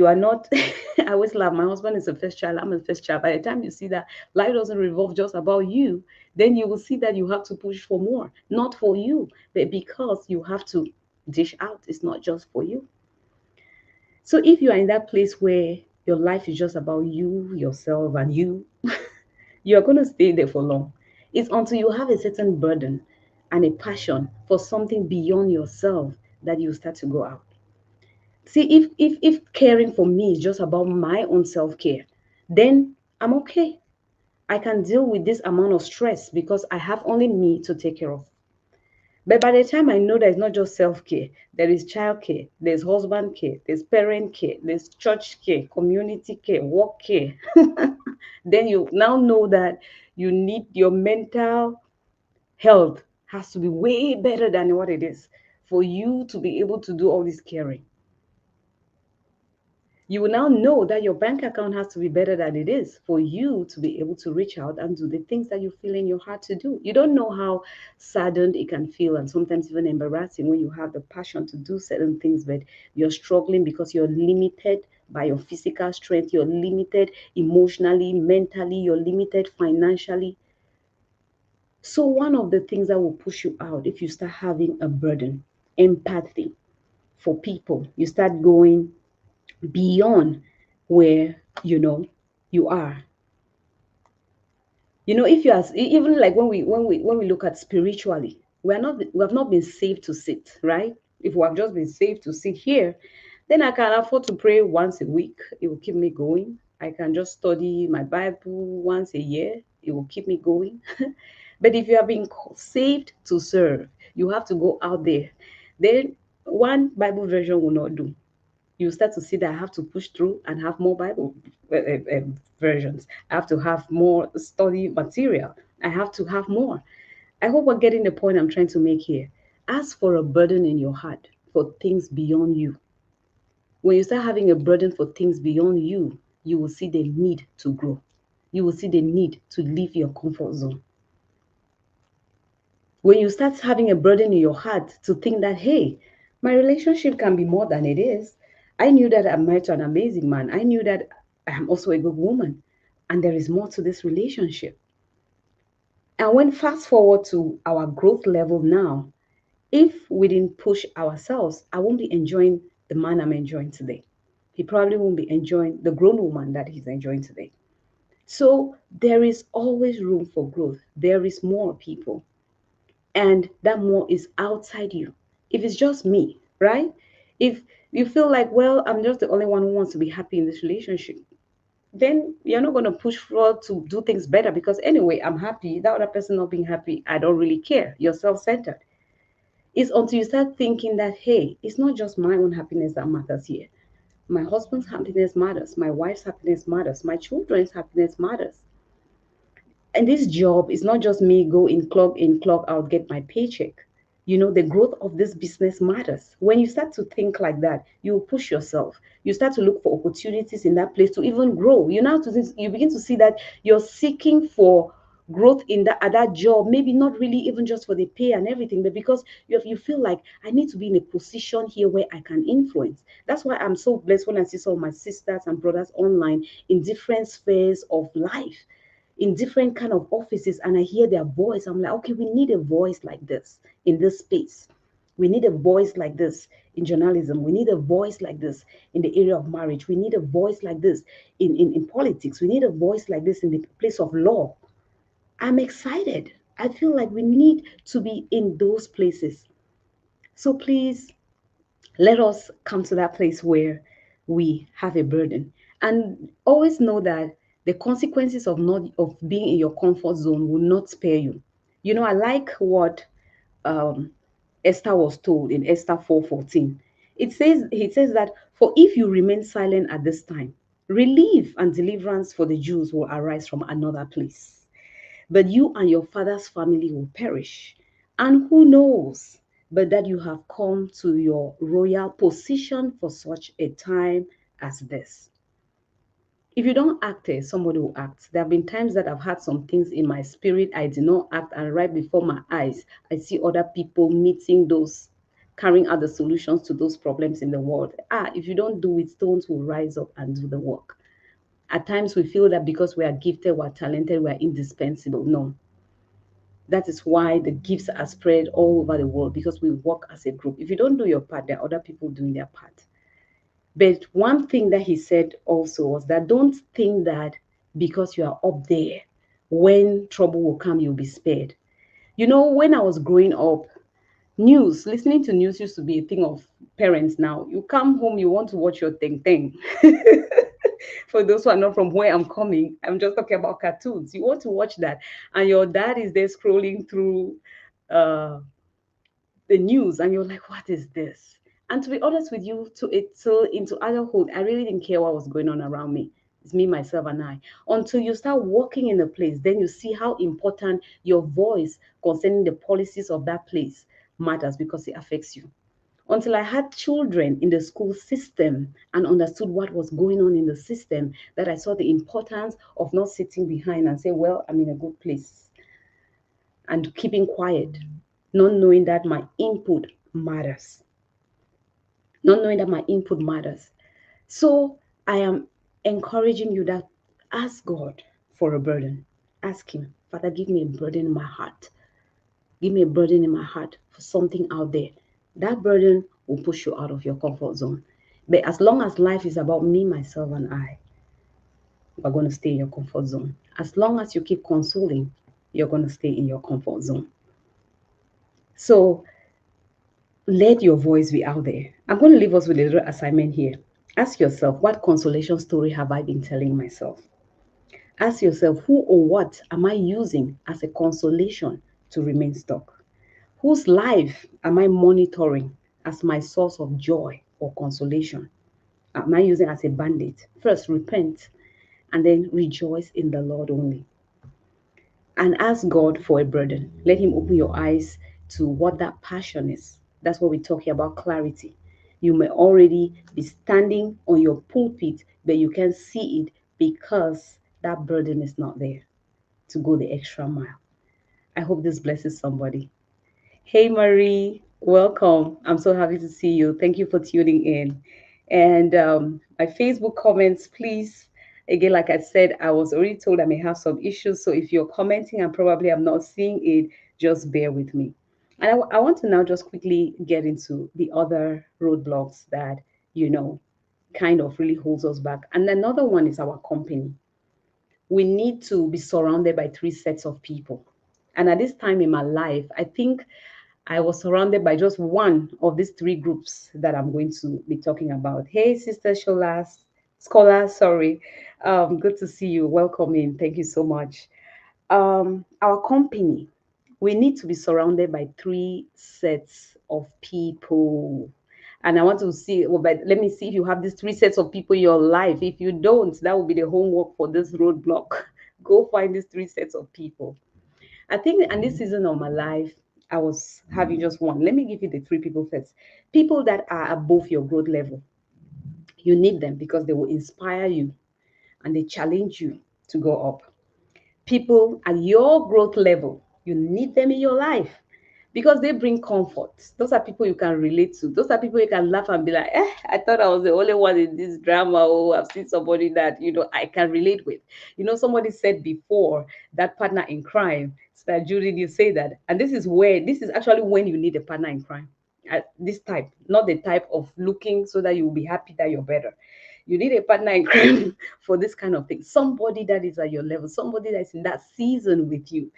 are not, I always laugh. My husband is the first child, I'm the first child. By the time you see that life doesn't revolve just about you, then you will see that you have to push for more, not for you, but because you have to dish out. It's not just for you. So if you are in that place where your life is just about you, yourself, and you're going to stay there for long. It's until you have a certain burden and a passion for something beyond yourself that you start to go out. See, if caring for me is just about my own self-care, then I'm okay. I can deal with this amount of stress because I have only me to take care of. But by the time I know that it's not just self-care, there is child care, there's husband care, there's parent care, there's church care, community care, work care. Then you now know that you need your mental health has to be way better than what it is for you to be able to do all this caring. You will now know that your bank account has to be better than it is for you to be able to reach out and do the things that you feel in your heart to do. You don't know how saddened it can feel and sometimes even embarrassing when you have the passion to do certain things, but you're struggling because you're limited by your physical strength, you're limited emotionally, mentally, you're limited financially. So, one of the things that will push you out if you start having a burden, empathy for people, you start going beyond where you are. If you are, even like when we look at spiritually, we have not been saved to sit, right? If we have just been saved to sit here, then I can afford to pray once a week. It will keep me going. I can just study my Bible once a year. It will keep me going. But if you have been saved to serve, you have to go out there. Then one Bible version will not do. You start to see that I have to push through and have more Bible versions. I have to have more study material. I have to have more. I hope we're getting the point I'm trying to make here. Ask for a burden in your heart for things beyond you. When you start having a burden for things beyond you, you will see the need to grow. You will see the need to leave your comfort zone. When you start having a burden in your heart to think that, hey, my relationship can be more than it is. I knew that I'm married to an amazing man. I knew that I'm also a good woman. And there is more to this relationship. And when fast forward to our growth level now, if we didn't push ourselves, I won't be enjoying the man I'm enjoying today. He probably won't be enjoying the grown woman that he's enjoying today. So there is always room for growth. There is more, people. And that more is outside you. If it's just me, right? If you feel like, well, I'm just the only one who wants to be happy in this relationship, then you're not going to push forward to do things better because anyway, I'm happy. That other person not being happy, I don't really care. You're self centered. It's until you start thinking that, hey, it's not just my own happiness that matters here. My husband's happiness matters. My wife's happiness matters. My children's happiness matters. And this job is not just me go in, clock out, get my paycheck. The growth of this business matters. When you start to think like that, you push yourself. You start to look for opportunities in that place to even grow. You begin to see that you're seeking for growth in that job, maybe not really even just for the pay and everything, but because you feel like I need to be in a position here where I can influence. That's why I'm so blessed when I see some of my sisters and brothers online in different spheres of life, in different kind of offices, and I hear their voice. I'm like, okay, we need a voice like this in this space. We need a voice like this in journalism. We need a voice like this in the area of marriage. We need a voice like this in politics. We need a voice like this in the place of law. I'm excited. I feel like we need to be in those places. So please, let us come to that place where we have a burden, and always know that the consequences of not of being in your comfort zone will not spare you. I like what um, Esther was told in Esther 4:14. He says that, for if you remain silent at this time, relief and deliverance for the Jews will arise from another place, but you and your father's family will perish. And who knows but that you have come to your royal position for such a time as this? If you don't act, somebody will act. There have been times that I've had some things in my spirit, I did not act, and right before my eyes, I see other people meeting those, carrying out the solutions to those problems in the world. If you don't do it, stones will rise up and do the work. At times we feel that because we are gifted, we're talented, we're indispensable. No, that is why the gifts are spread all over the world, because we work as a group. If you don't do your part, there are other people doing their part. But one thing that he said also was that don't think that because you are up there, when trouble will come, you'll be spared. When I was growing up, listening to news used to be a thing of parents now. You come home, you want to watch your thing thing. For those who are not from where I'm coming, I'm just talking about cartoons. You want to watch that, and your dad is there scrolling through uh, the news, and you're like, what is this? And to be honest with you, till into adulthood, I really didn't care what was going on around me. It's me, myself, and I. Until you start working in a place, then you see how important your voice concerning the policies of that place matters, because it affects you. Until I had children in the school system and understood what was going on in the system, that I saw the importance of not sitting behind and say, well, I'm in a good place, and keeping quiet, not knowing that my input matters. Not knowing that my input matters. So I am encouraging you that ask God for a burden. Ask Him, Father, give me a burden in my heart. Give me a burden in my heart for something out there. That burden will push you out of your comfort zone. But as long as life is about me, myself, and I, you're going to stay in your comfort zone. As long as you keep consoling, you're going to stay in your comfort zone. So let your voice be out there. I'm going to leave us with a little assignment here. Ask yourself, what consolation story have I been telling myself? Ask yourself, who or what am I using as a consolation to remain stuck? Whose life am I monitoring as my source of joy or consolation? Am I using as a bandit? First, repent and then rejoice in the Lord only. And ask God for a burden. Let Him open your eyes to what that passion is. That's what we're talking about, clarity. You may already be standing on your pulpit, but you can see it because that burden is not there to go the extra mile. I hope this blesses somebody. Hey, Marie, welcome. I'm so happy to see you. Thank you for tuning in. And my Facebook comments, please. Again, like I said, I was already told I may have some issues. So if you're commenting and probably I'm not seeing it, just bear with me. And I want to now just quickly get into the other roadblocks that, you know, kind of really holds us back. And another one is our company. We need to be surrounded by three sets of people. And at this time in my life, I think I was surrounded by just one of these three groups that I'm going to be talking about. Hey, Sister Shola, Scholar, sorry. Good to see you. Welcome in. Thank you so much. Our company, we need to be surrounded by three sets of people. And I want to see, well, but let me see if you have these three sets of people in your life. If you don't, that will be the homework for this roadblock. Go find these three sets of people. I think, and this season of my life, I was having just one. Let me give you the three people first. People that are above your growth level. You need them because they will inspire you and they challenge you to go up. People at your growth level, you need them in your life because they bring comfort. Those are people you can relate to. Those are people you can laugh and be like, I thought I was the only one in this drama. Oh, I've seen somebody that, I can relate with. Somebody said before that partner in crime. Sister Judy, you say that. And this is actually when you need a partner in crime. This type, not the type of looking so that you will be happy that you're better. You need a partner in crime for this kind of thing. Somebody that is at your level, somebody that's in that season with you.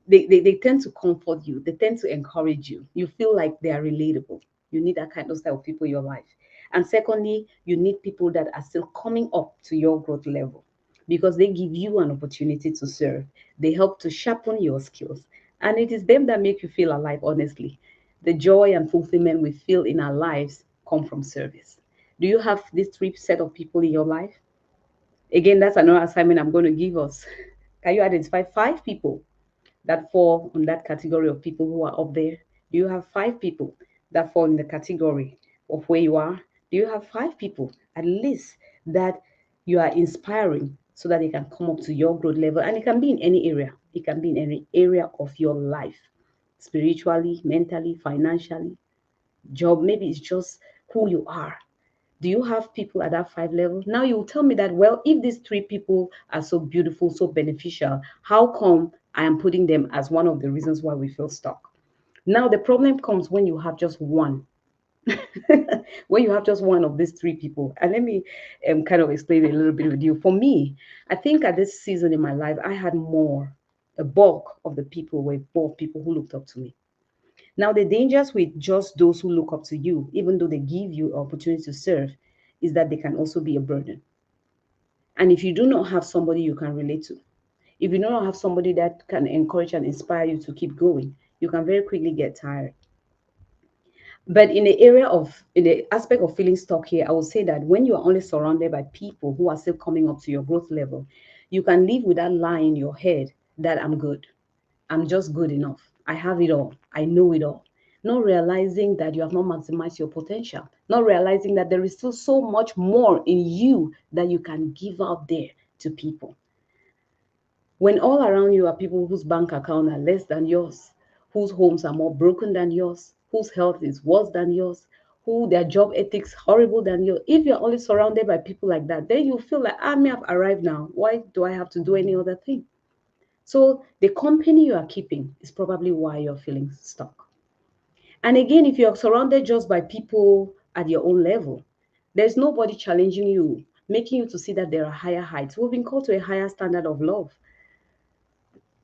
They tend to comfort you, they tend to encourage you. You feel like they are relatable. You need that kind of style of people in your life. And secondly, you need people that are still coming up to your growth level because they give you an opportunity to serve. They help to sharpen your skills. And it is them that make you feel alive, honestly. The joy and fulfillment we feel in our lives come from service. Do you have these three set of people in your life? Again, that's another assignment I'm going to give us. Can you identify five people that fall on that category of people who are up there? Do you have five people that fall in the category of where you are? Do you have five people at least that you are inspiring so that they can come up to your growth level? And it can be in any area, it can be in any area of your life, spiritually, mentally, financially, job. Maybe it's just who you are. Do you have people at that five level? Now you will tell me that, well, if these three people are so beautiful, so beneficial, how come I am putting them as one of the reasons why we feel stuck? Now the problem comes when you have just one. When you have just one of these three people. And let me kind of explain a little bit with you. For me, I think at this season in my life, I had more, a bulk of the people were both people who looked up to me. Now, the dangers with just those who look up to you, even though they give you opportunity to serve, is that they can also be a burden. And if you do not have somebody you can relate to, if you do not have somebody that can encourage and inspire you to keep going, you can very quickly get tired. But in the aspect of feeling stuck here, I would say that when you are only surrounded by people who are still coming up to your growth level, you can live with that lie in your head that I'm good. I'm just good enough. I have it all. I know it all. Not realizing that you have not maximized your potential. Not realizing that there is still so much more in you that you can give out there to people. When all around you are people whose bank account are less than yours, whose homes are more broken than yours, whose health is worse than yours, who their job ethics horrible than yours. If you're only surrounded by people like that, then you feel like I may have arrived now. Why do I have to do any other thing? So the company you are keeping is probably why you're feeling stuck. And again, if you're surrounded just by people at your own level, there's nobody challenging you, making you to see that there are higher heights. We've been called to a higher standard of love,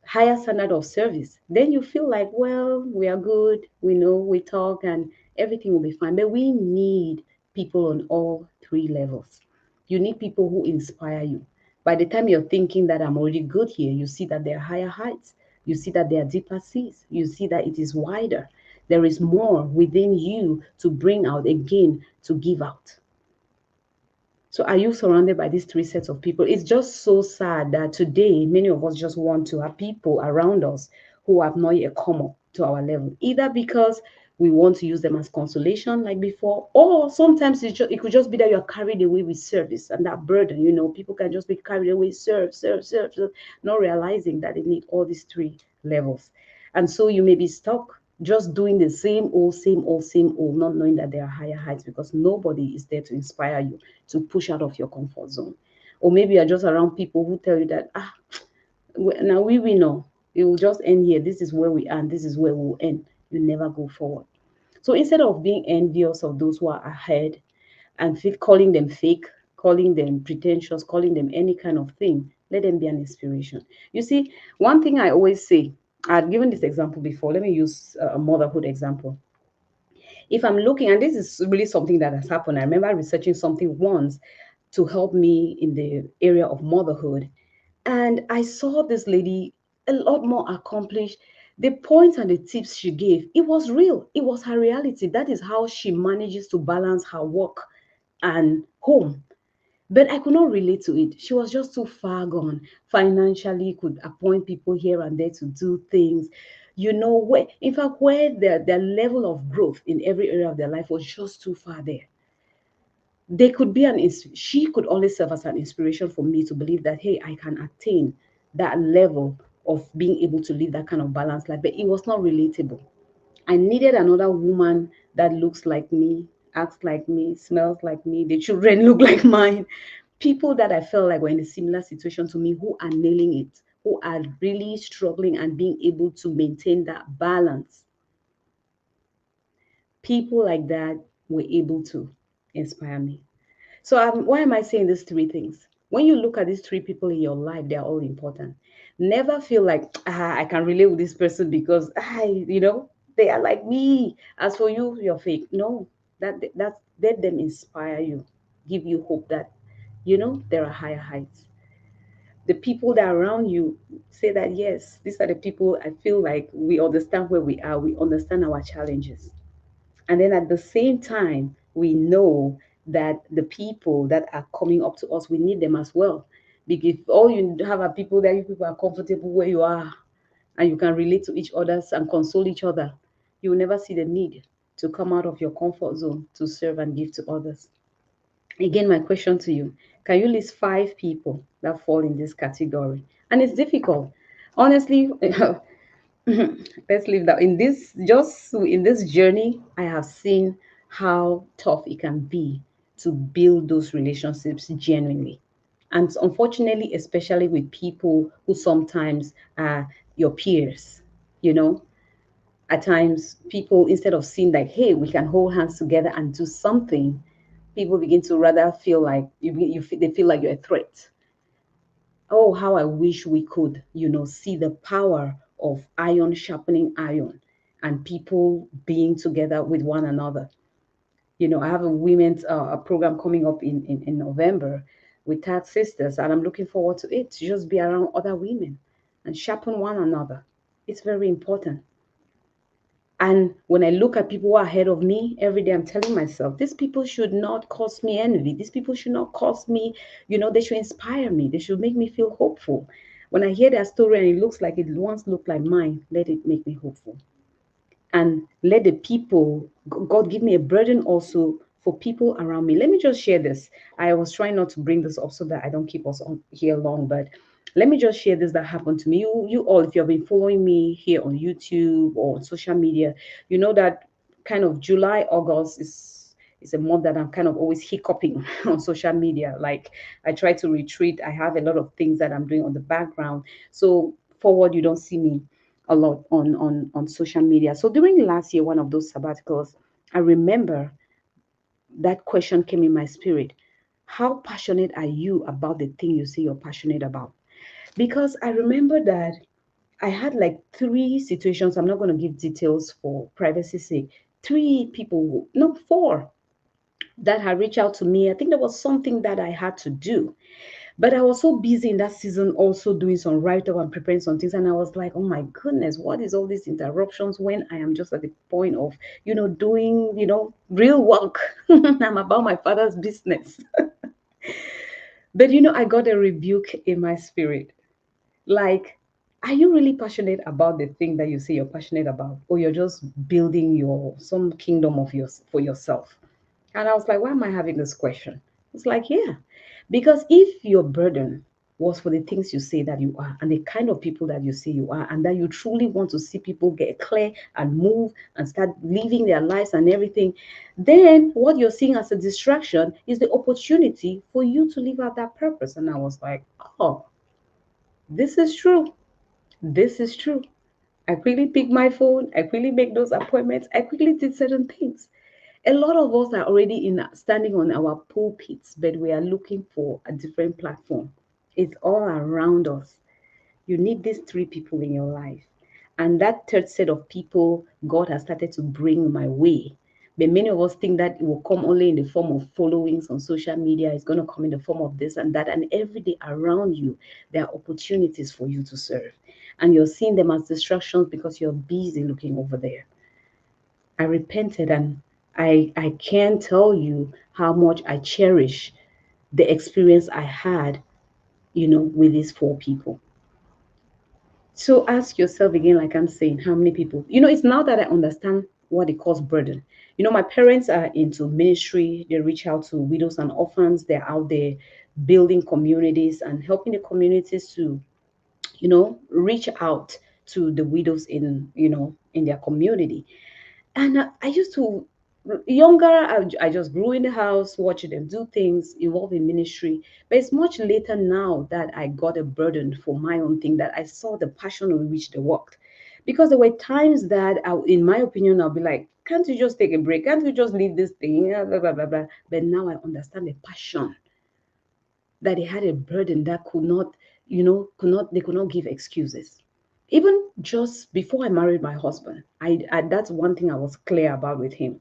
higher standard of service. Then you feel like, well, we are good, we know, we talk, and everything will be fine. But we need people on all three levels. You need people who inspire you. By the time you're thinking that I'm already good here, you see that there are higher heights. You see that there are deeper seas. You see that it is wider. There is more within you to bring out again, to give out. So are you surrounded by these three sets of people? It's just so sad that today many of us just want to have people around us who have not yet come up to our level, either because we want to use them as consolation like before, or sometimes it could just be that you're carried away with service and that burden. People can just be carried away, serve, serve, serve, serve, not realizing that they need all these three levels. And so you may be stuck just doing the same old, same old, same old, not knowing that there are higher heights because nobody is there to inspire you to push out of your comfort zone. Or maybe you're just around people who tell you that, now we know it will just end here. This is where we are, and this is where we'll end. You never go forward. So instead of being envious of those who are ahead and calling them fake, calling them pretentious, calling them any kind of thing, let them be an inspiration. You see, one thing I always say I've given this example before. Let me use a motherhood example. If I'm looking, and this is really something that has happened, I remember researching something once to help me in the area of motherhood. And I saw this lady a lot more accomplished. The points and the tips she gave, it was real. It was her reality. That is how she manages to balance her work and home. But I could not relate to it. She was just too far gone. Financially, could appoint people here and there to do things. Where in fact where their level of growth in every area of their life was just too far there. They could be she could always serve as an inspiration for me to believe that hey, I can attain that level of being able to live that kind of balanced life. But it was not relatable. I needed another woman that looks like me, acts like me, smells like me, the children look like mine. People that I felt like were in a similar situation to me, who are nailing it, who are really struggling and being able to maintain that balance. People like that were able to inspire me. So, why am I saying these three things? When you look at these three people in your life, they are all important. Never feel like I can relate with this person because they are like me. As for you, you're fake. No, that's let them inspire you, give you hope that there are higher heights. The people that are around you say that yes, these are the people I feel like we understand where we are. We understand our challenges, and then at the same time, we know that the people that are coming up to us, we need them as well. Because if all you have are people that you people are comfortable where you are and you can relate to each other and console each other, you will never see the need to come out of your comfort zone to serve and give to others. Again, my question to you, can you list five people that fall in this category? And it's difficult. Honestly, let's leave that in this just in this journey. I have seen how tough it can be to build those relationships genuinely, and unfortunately especially with people who sometimes are your peers. you know at times people, instead of seeing like hey, we can hold hands together and do something, people begin to rather feel like they feel like you're a threat. Oh, how I wish we could, see the power of iron sharpening iron and people being together with one another. I have a women's a program coming up in November with Tat Sisters, and I'm looking forward to it, to just be around other women and sharpen one another. It's very important. And when I look at people who are ahead of me every day, I'm telling myself, these people should not cause me envy. These people should not cause me, they should inspire me. They should make me feel hopeful. When I hear their story and it looks like it once looked like mine, let it make me hopeful. And let the people, God give me a burden also for people around me. Let me just share this. I was trying not to bring this up so that I don't keep us on here long, but let me just share this that happened to me. You all, if you have been following me here on YouTube or on social media, you know that kind of July, August is a month that I'm kind of always hiccuping on social media. Like I try to retreat. I have a lot of things that I'm doing on the background. So forward, you don't see me a lot on social media. So during last year, one of those sabbaticals, I remember that question came in my spirit. How passionate are you about the thing you say you're passionate about? Because I remember that I had like three situations. I'm not going to give details for privacy's sake. Three people, no, four, that had reached out to me. I think there was something that I had to do. But I was so busy in that season also doing some write up and preparing some things. And I was like, oh my goodness, what is all these interruptions when I am just at the point of, doing, real work? I'm about my father's business. But, I got a rebuke in my spirit. Like, are you really passionate about the thing that you say you're passionate about? Or you're just building some kingdom of yours for yourself? And I was like, why am I having this question? It's like, yeah, because if your burden was for the things you say that you are and the kind of people that you say you are, and that you truly want to see people get clear and move and start living their lives and everything, then what you're seeing as a distraction is the opportunity for you to live out that purpose. And I was like, oh, this is true. This is true. I quickly pick my phone. I quickly make those appointments. I quickly did certain things. A lot of us are already standing on our pulpits, but we are looking for a different platform. It's all around us. You need these three people in your life. And that third set of people God has started to bring my way. But many of us think that it will come only in the form of followings on social media. It's going to come in the form of this and that. And every day around you, there are opportunities for you to serve. And you're seeing them as distractions because you're busy looking over there. I repented, and I can't tell you how much I cherish the experience I had, with these four people. So ask yourself again, like I'm saying, how many people? It's now that I understand what it calls burden. My parents are into ministry. They reach out to widows and orphans. They're out there building communities and helping the communities to, reach out to the widows in their community. And I used to, younger, I just grew in the house, watching them do things, involved in ministry. But it's much later now that I got a burden for my own thing, that I saw the passion with which they worked. Because there were times that, in my opinion, I'll be like, can't you just take a break? Can't you just leave this thing? Yeah, blah, blah, blah, blah. But now I understand the passion, that they had a burden that they could not give excuses. Even just before I married my husband, that's one thing I was clear about with him.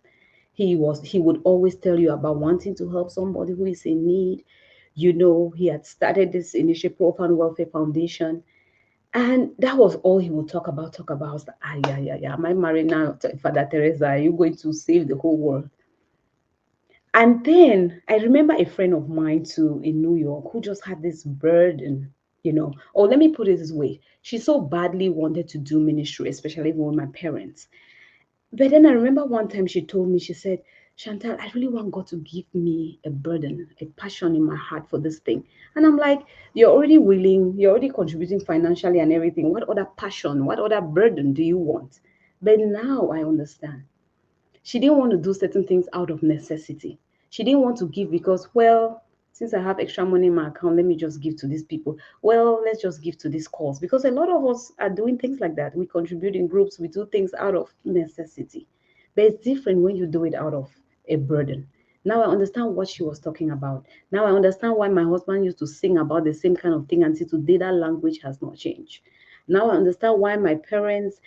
He would always tell you about wanting to help somebody who is in need. He had started this initiative, Orphan Welfare Foundation, and that was all he would talk about. Talk about. I was like, yeah, yeah, yeah. Am I married now, Father Teresa? Are you going to save the whole world? And then I remember a friend of mine too in New York who just had this burden. Or let me put it this way: she so badly wanted to do ministry, especially with my parents. But then I remember one time she told me, she said, Chantal, I really want God to give me a burden, a passion in my heart for this thing. And I'm like, you're already willing, you're already contributing financially and everything. What other passion, what other burden do you want? But now I understand. She didn't want to do certain things out of necessity. She didn't want to give because, well, since I have extra money in my account, let me just give to these people. Well, let's just give to this cause. Because a lot of us are doing things like that. We contribute in groups, we do things out of necessity. But it's different when you do it out of a burden. Now I understand what she was talking about. Now I understand why my husband used to sing about the same kind of thing until today that language has not changed. Now I understand why my parents,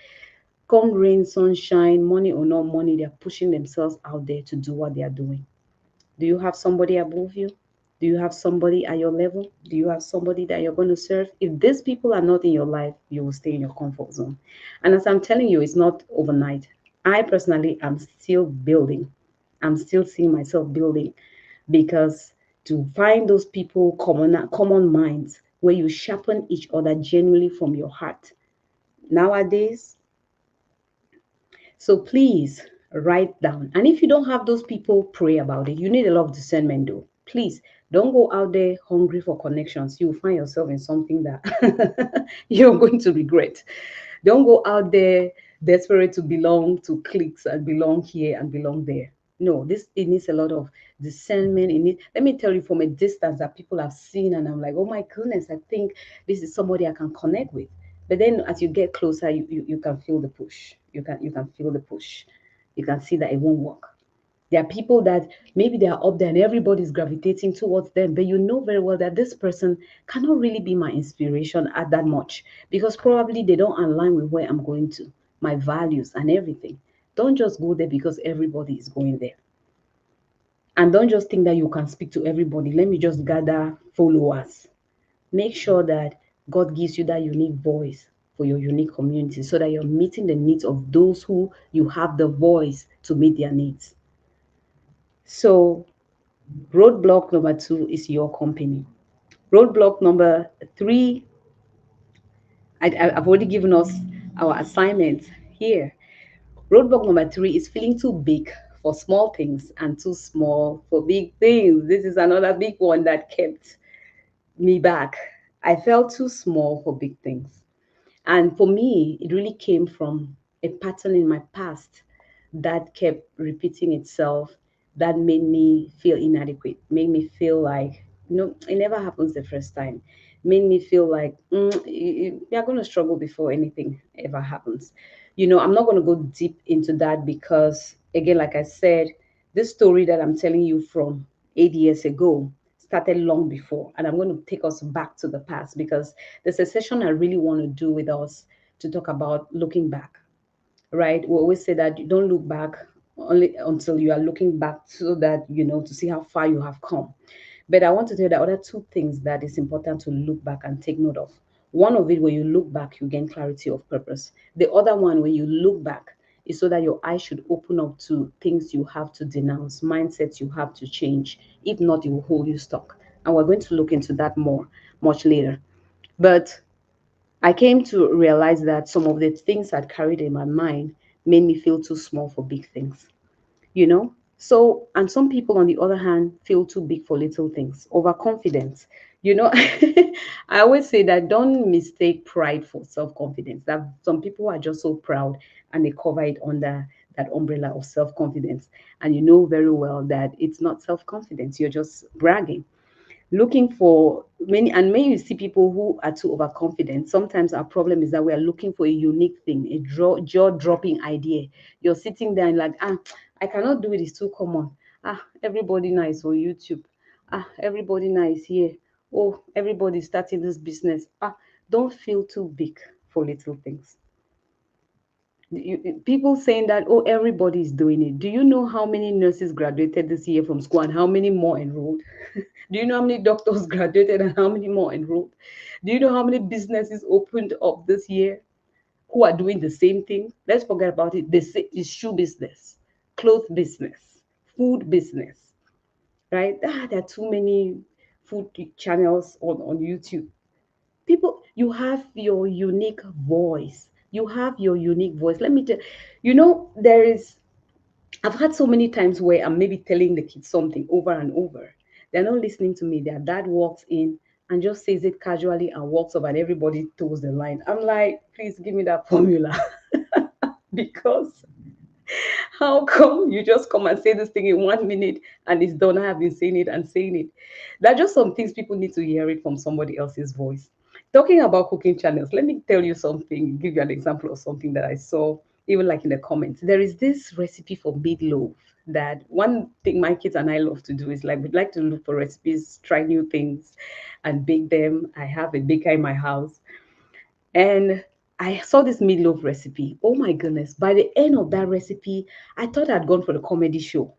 come rain, sunshine, money or no money, they're pushing themselves out there to do what they are doing. Do you have somebody above you? Do you have somebody at your level? Do you have somebody that you're going to serve? If these people are not in your life, you will stay in your comfort zone. And as I'm telling you, it's not overnight. I personally am still building. I'm still seeing myself building, because to find those people, common minds, where you sharpen each other genuinely from your heart. Nowadays, so please write down. And if you don't have those people, pray about it. You need a lot of discernment, though. Please don't go out there hungry for connections. You'll find yourself in something that you're going to regret. Don't go out there desperate to belong to cliques and belong here and belong there. No, this it needs a lot of discernment. Let me tell you from a distance that people have seen, and I'm like, oh my goodness, I think this is somebody I can connect with. But then as you get closer, you can feel the push. You can feel the push. You can see that it won't work. There are people that maybe they are up there and everybody's gravitating towards them, but you know very well that this person cannot really be my inspiration at that much, because probably they don't align with where I'm going to, my values and everything. Don't just go there because everybody is going there. And don't just think that you can speak to everybody. Let me just gather followers. Make sure that God gives you that unique voice for your unique community, so that you're meeting the needs of those who you have the voice to meet their needs. So, roadblock number 2 is your company. Roadblock number 3, I've already given us our assignments here. Roadblock number 3 is feeling too big for small things and too small for big things. This is another big one that kept me back. I felt too small for big things. And for me, it really came from a pattern in my past that kept repeating itself, that made me feel inadequate, made me feel like, it never happens the first time, made me feel like you're going to struggle before anything ever happens. I'm not going to go deep into that because, again, like I said, this story that I'm telling you from 8 years ago started long before. And I'm going to take us back to the past, because there's a session I really want to do with us to talk about looking back, right? We always say that you don't look back only until you are looking back, so that you know to see how far you have come. But I want to tell you the other two things that is important to look back and take note of. One of it, when you look back, you gain clarity of purpose. The other one, when you look back, is so that your eyes should open up to things you have to denounce, mindsets you have to change. If not, it will hold you stuck. And we're going to look into that more much later. But I came to realize that some of the things I'd carried in my mind made me feel too small for big things, you know? So, and some people, on the other hand, feel too big for little things, overconfidence. You know, I always say that don't mistake pride for self confidence. That some people are just so proud and they cover it under that umbrella of self confidence. And you know very well that it's not self confidence, you're just bragging, looking for many. And when you see people who are too overconfident, sometimes our problem is that we are looking for a unique thing, a jaw-dropping idea. You're sitting there and like, I cannot do it, it's too common. Everybody nice on YouTube. Everybody nice here. Oh, everybody's starting this business. Don't feel too big for little things. People saying that, oh, everybody is doing it. Do you know how many nurses graduated this year from school and how many more enrolled? Do you know how many doctors graduated and how many more enrolled? Do you know how many businesses opened up this year who are doing the same thing? Let's forget about it. They say it's shoe business, clothes business, food business, right? There are too many food channels on YouTube. People, you have your unique voice. You have your unique voice. Let me tell you, know, I've had so many times where I'm maybe telling the kids something over and over. They're not listening to me. Their dad walks in and just says it casually and walks up, and everybody toes the line. I'm like, please give me that formula. Because how come you just come and say this thing in 1 minute and it's done? I have been saying it and saying it. There are just some things people need to hear it from somebody else's voice. Talking about cooking channels, let me tell you something, give you an example of something that I saw, even like in the comments. There is this recipe for meatloaf that one thing my kids and I love to do is like we'd like to look for recipes, try new things, and bake them. I have a baker in my house. And I saw this meatloaf recipe. Oh my goodness. By the end of that recipe, I thought I'd gone for the comedy show.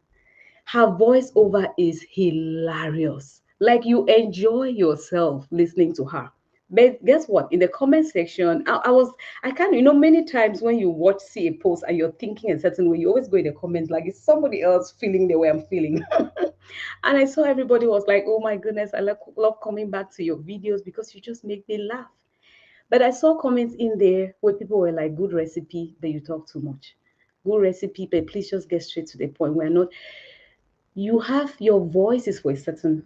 Her voiceover is hilarious. Like you enjoy yourself listening to her. But guess what? In the comment section, I can't, many times when you see a post and you're thinking a certain way, you always go in the comments like it's somebody else feeling the way I'm feeling. And I saw everybody was like, oh my goodness, I love coming back to your videos because you just make me laugh. But I saw comments in there where people were like, good recipe, but you talk too much. Good recipe, but please just get straight to the point. We're not, you have your voice is for a certain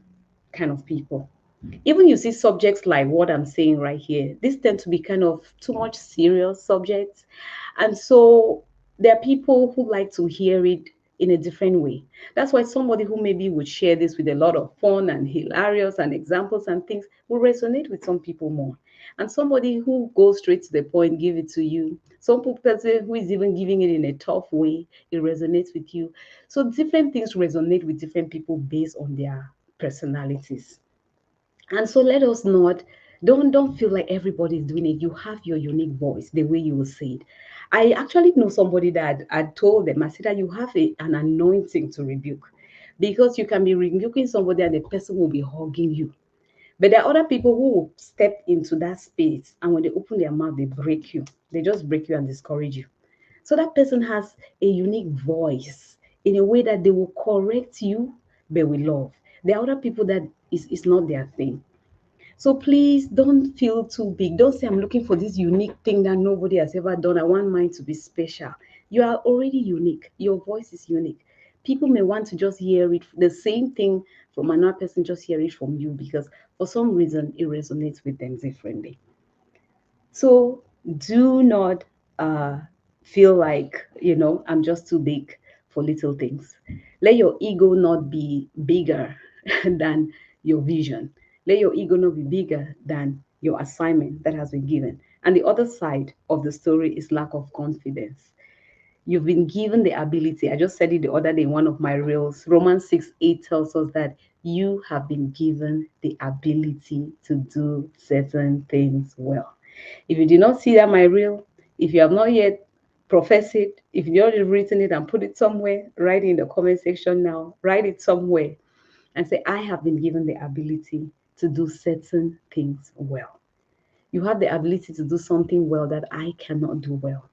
kind of people. Even you see subjects like what I'm saying right here, these tend to be kind of too much serious subjects. And so there are people who like to hear it in a different way. That's why somebody who maybe would share this with a lot of fun and hilarious and examples and things will resonate with some people more. And somebody who goes straight to the point, give it to you. Some person who is even giving it in a tough way, it resonates with you. So different things resonate with different people based on their personalities. And so let us not don't feel like everybody is doing it. You have your unique voice, the way you will say it. I actually know somebody that I told them, I said that you have an anointing to rebuke, because you can be rebuking somebody and the person will be hugging you. But there are other people who will step into that space, and when they open their mouth, they break you. They just break you and discourage you. So that person has a unique voice in a way that they will correct you, but with love. There are other people that is not their thing. So please don't feel too big. Don't say I'm looking for this unique thing that nobody has ever done. I want mine to be special. You are already unique. Your voice is unique. People may want to just hear it, the same thing from another person, just hear it from you because for some reason it resonates with them differently. So do not uh, feel like, I'm just too big for little things. Let your ego not be bigger than your vision. Let your ego not be bigger than your assignment that has been given. And the other side of the story is lack of confidence. You've been given the ability. I just said it the other day in one of my reels. Romans 6:8 tells us that you have been given the ability to do certain things well. If you did not see that my reel, if you have not yet professed it, if you already written it and put it somewhere, write it in the comment section now. Write it somewhere and say, I have been given the ability to do certain things well. You have the ability to do something well that I cannot do well.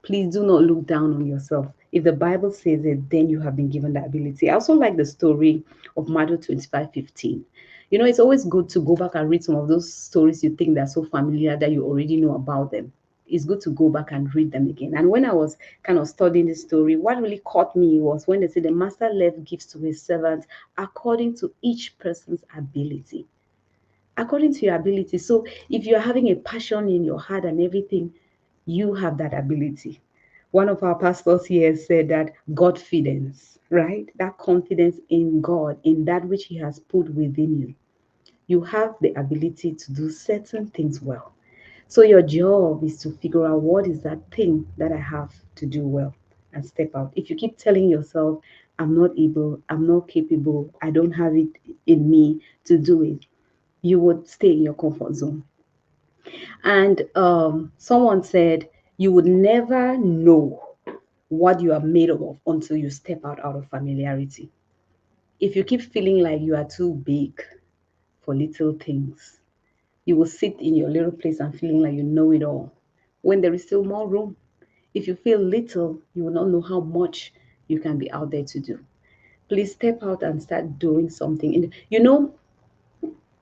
Please do not look down on yourself. If the Bible says it, then you have been given the ability. I also like the story of Matthew 25:15. You know, it's always good to go back and read some of those stories you think they're so familiar that you already know about them. It's good to go back and read them again. And when I was kind of studying this story, what really caught me was when they said the master left gifts to his servants according to each person's ability. According to your ability. So if you're having a passion in your heart and everything, you have that ability. One of our pastors here said that Godfidence, right? That confidence in God, in that which He has put within you. You have the ability to do certain things well. So your job is to figure out what is that thing that I have to do well and step out. If you keep telling yourself, I'm not able, I'm not capable, I don't have it in me to do it, you would stay in your comfort zone. And someone said, you would never know what you are made of until you step out of familiarity. If you keep feeling like you are too big for little things, you will sit in your little place and feeling like you know it all when there is still more room. If you feel little, you will not know how much you can be out there to do. Please step out and start doing something. And you know,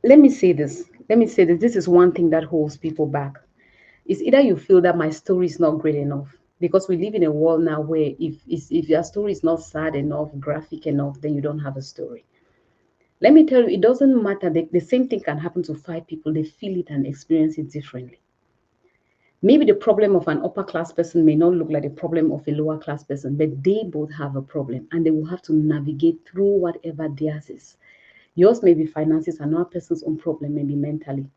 let me say this. Let me say this. This is one thing that holds people back. It's either you feel that my story is not great enough, because we live in a world now where if your story is not sad enough, graphic enough, then you don't have a story. Let me tell you, it doesn't matter. The same thing can happen to five people. They feel it and experience it differently. Maybe the problem of an upper class person may not look like the problem of a lower class person, but they both have a problem and they will have to navigate through whatever theirs is. Yours may be finances, another person's own problem may be mentally,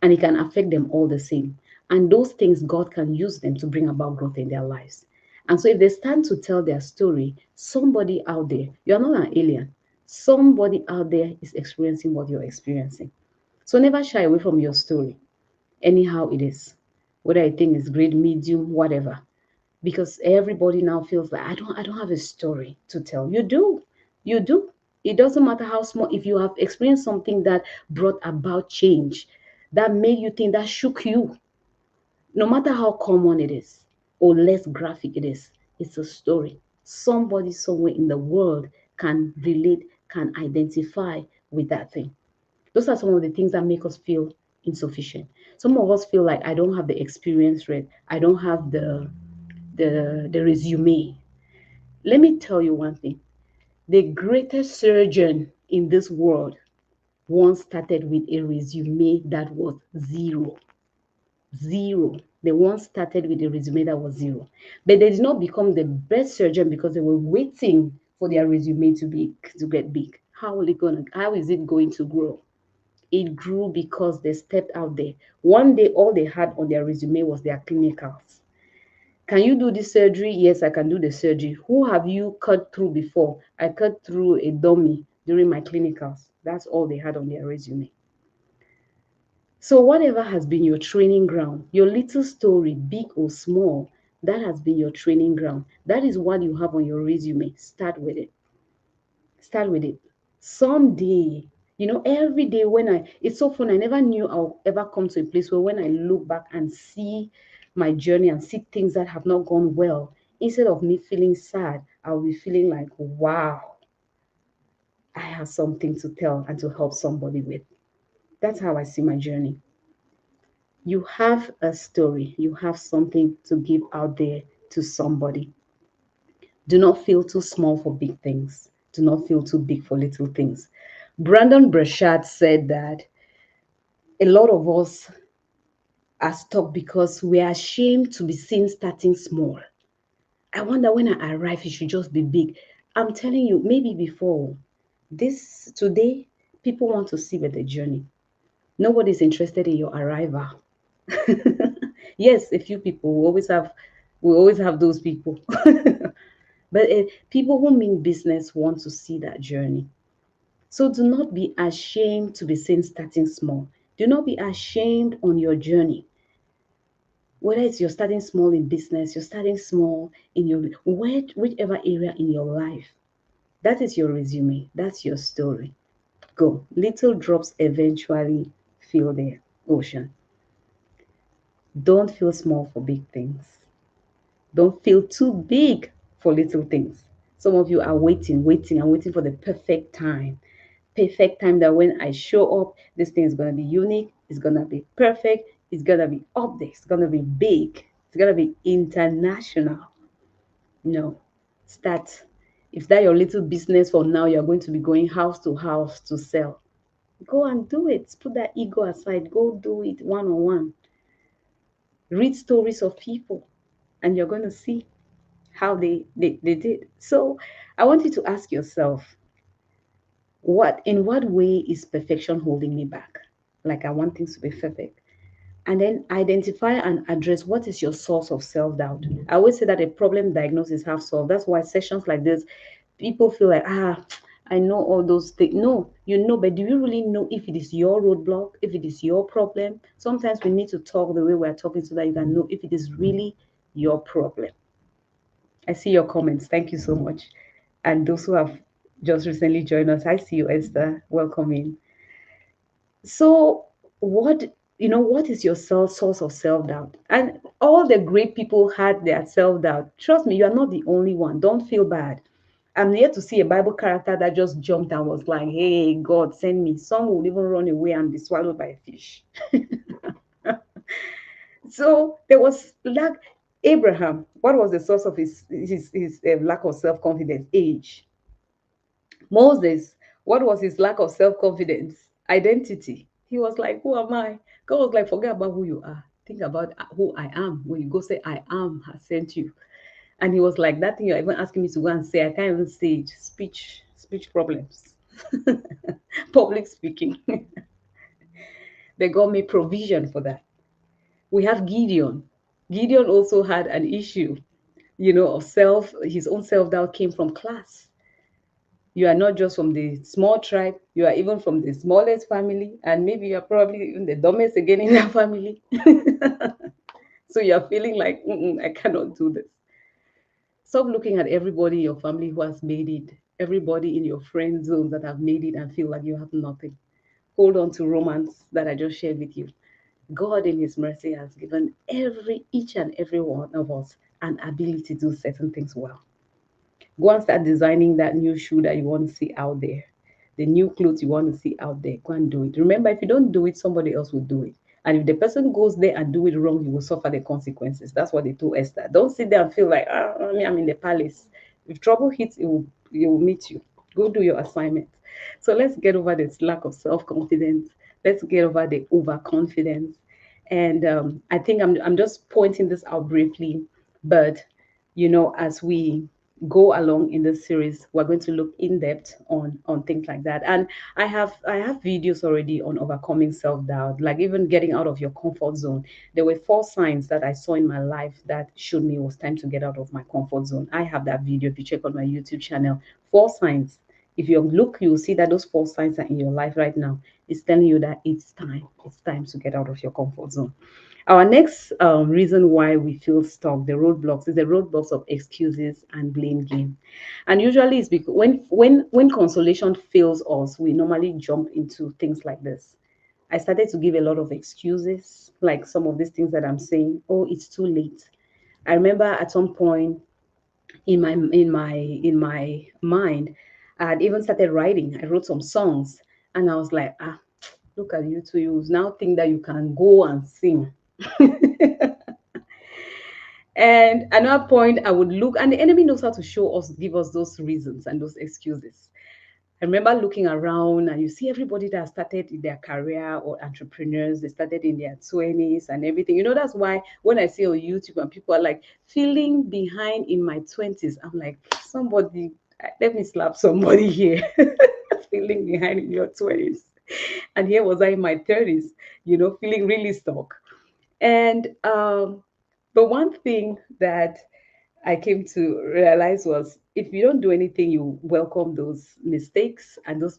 and it can affect them all the same. And those things, God can use them to bring about growth in their lives. And so, if they stand to tell their story, somebody out there, you're not an alien, somebody out there is experiencing what you're experiencing. So, never shy away from your story, anyhow it is, whether I think it's great, medium, whatever, because everybody now feels like I don't have a story to tell. You do. It doesn't matter how small. If you have experienced something that brought about change, that made you think, that shook you, no matter how common it is or less graphic it is, it's a story. Somebody somewhere in the world can relate, can identify with that thing. Those are some of the things that make us feel insufficient. Some of us feel like I don't have the experience rate, I don't have the resume. Let me tell you one thing. The greatest surgeon in this world once started with a resume that was zero. Zero. They once started with a resume that was zero. But they did not become the best surgeon because they were waiting for their resume to get big. How is it going to grow? It grew because they stepped out there. One day all they had on their resume was their clinicals. Can you do this surgery? Yes, I can do the surgery. Who have you cut through before? I cut through a dummy during my clinicals. That's all they had on their resume. So, whatever has been your training ground, your little story, big or small, that has been your training ground. That is what you have on your resume. Start with it. Start with it. Someday, every day it's so fun. I never knew I'll ever come to a place where when I look back and see my journey and see things that have not gone well, instead of me feeling sad, I'll be feeling like, wow, I have something to tell and to help somebody with. That's how I see my journey. You have a story, you have something to give out there to somebody. Do not feel too small for big things. Do not feel too big for little things. Brandon Burchard said that a lot of us are stuck because we are ashamed to be seen starting small. I wonder when I arrive, it should just be big. I'm telling you, maybe before this today, people want to see with the journey. Nobody's interested in your arrival. Yes, a few people. We always have those people. But people who mean business want to see that journey. So do not be ashamed to be seen starting small. Do not be ashamed on your journey. Whether it's you're starting small in business, you're starting small in your whichever area in your life, that is your resume. That's your story. Go. Little drops eventually fill the ocean. Don't feel small for big things. Don't feel too big for little things. Some of you are waiting, and waiting for the perfect time. Perfect time that when I show up, this thing is going to be unique, it's going to be perfect, it's going to be up there, it's going to be big, it's going to be international. No, start. If that your little business for now, you're going to be going house to house to sell. Go and do it. Put that ego aside. Go do it one on one. Read stories of people, and you're going to see how they did. So I want you to ask yourself, in what way is perfection holding me back? Like I want things to be perfect. And then identify and address what is your source of self-doubt. I always say that a problem diagnosis is half solved. That's why sessions like this, people feel like, I know all those things. No, you know, but do you really know if it is your roadblock, if it is your problem? Sometimes we need to talk the way we're talking so that you can know if it is really your problem. I see your comments. Thank you so much. And those who have just recently joined us, I see you, Esther. Welcome in. So, what is your source of self doubt? And all the great people had their self doubt. Trust me, you are not the only one. Don't feel bad. I'm here to see a Bible character that just jumped and was like, "Hey, God, send me." Some would even run away and be swallowed by a fish. So there was lack. Abraham, what was the source of his lack of self confidence? Age. Moses, what was his lack of self confidence? Identity. He was like, "Who am I?" God was like, "Forget about who you are. Think about who I am." When you go say, "I am," has sent you. And he was like, "That thing you're even asking me to go and say, I can't even say it. Speech problems, public speaking." They got me provision for that. We have Gideon. Gideon also had an issue, of his own self doubt came from class. You are not just from the small tribe, you are even from the smallest family, and maybe you're probably even the dumbest again in that family. So you're feeling like, I cannot do this. Stop looking at everybody in your family who has made it, everybody in your friend zone that have made it and feel like you have nothing. Hold on to romance that I just shared with you. God in his mercy has given each and every one of us an ability to do certain things well. Go and start designing that new shoe that you want to see out there, the new clothes you want to see out there. Go and do it. Remember, if you don't do it, somebody else will do it. And if the person goes there and do it wrong, you will suffer the consequences. That's what they told Esther. Don't sit there and feel like, I'm in the palace. If trouble hits, it will meet you. Go do your assignment. So let's get over this lack of self-confidence. Let's get over the overconfidence. And I think I'm just pointing this out briefly, but as we go along in this series, we're going to look in depth on things like that. And I have videos already on overcoming self-doubt, like even getting out of your comfort zone. There were 4 signs that I saw in my life that showed me it was time to get out of my comfort zone. I have that video if you check on my YouTube channel. 4 signs. If you look, you'll see that those 4 signs are in your life right now. It's telling you that it's time. It's time to get out of your comfort zone. Our next reason why we feel stuck, the roadblocks, is the roadblocks of excuses and blame game. And usually it's because when consolation fails us, we normally jump into things like this. I started to give a lot of excuses, like some of these things that I'm saying. Oh, it's too late. I remember at some point in my mind, I had even started writing. I wrote some songs, and I was like, look at you two. You now think that you can go and sing. And another point, I would look, and the enemy knows how to show us, give us those reasons and those excuses. I remember looking around, and you see everybody that started in their career or entrepreneurs, they started in their 20s and everything. That's why when I see on YouTube and people are like feeling behind in my 20s, I'm like, somebody, let me slap somebody here. Feeling behind in your 20s. And here was I in my 30s, feeling really stuck. And but one thing that I came to realize was, if you don't do anything, you welcome those mistakes, and those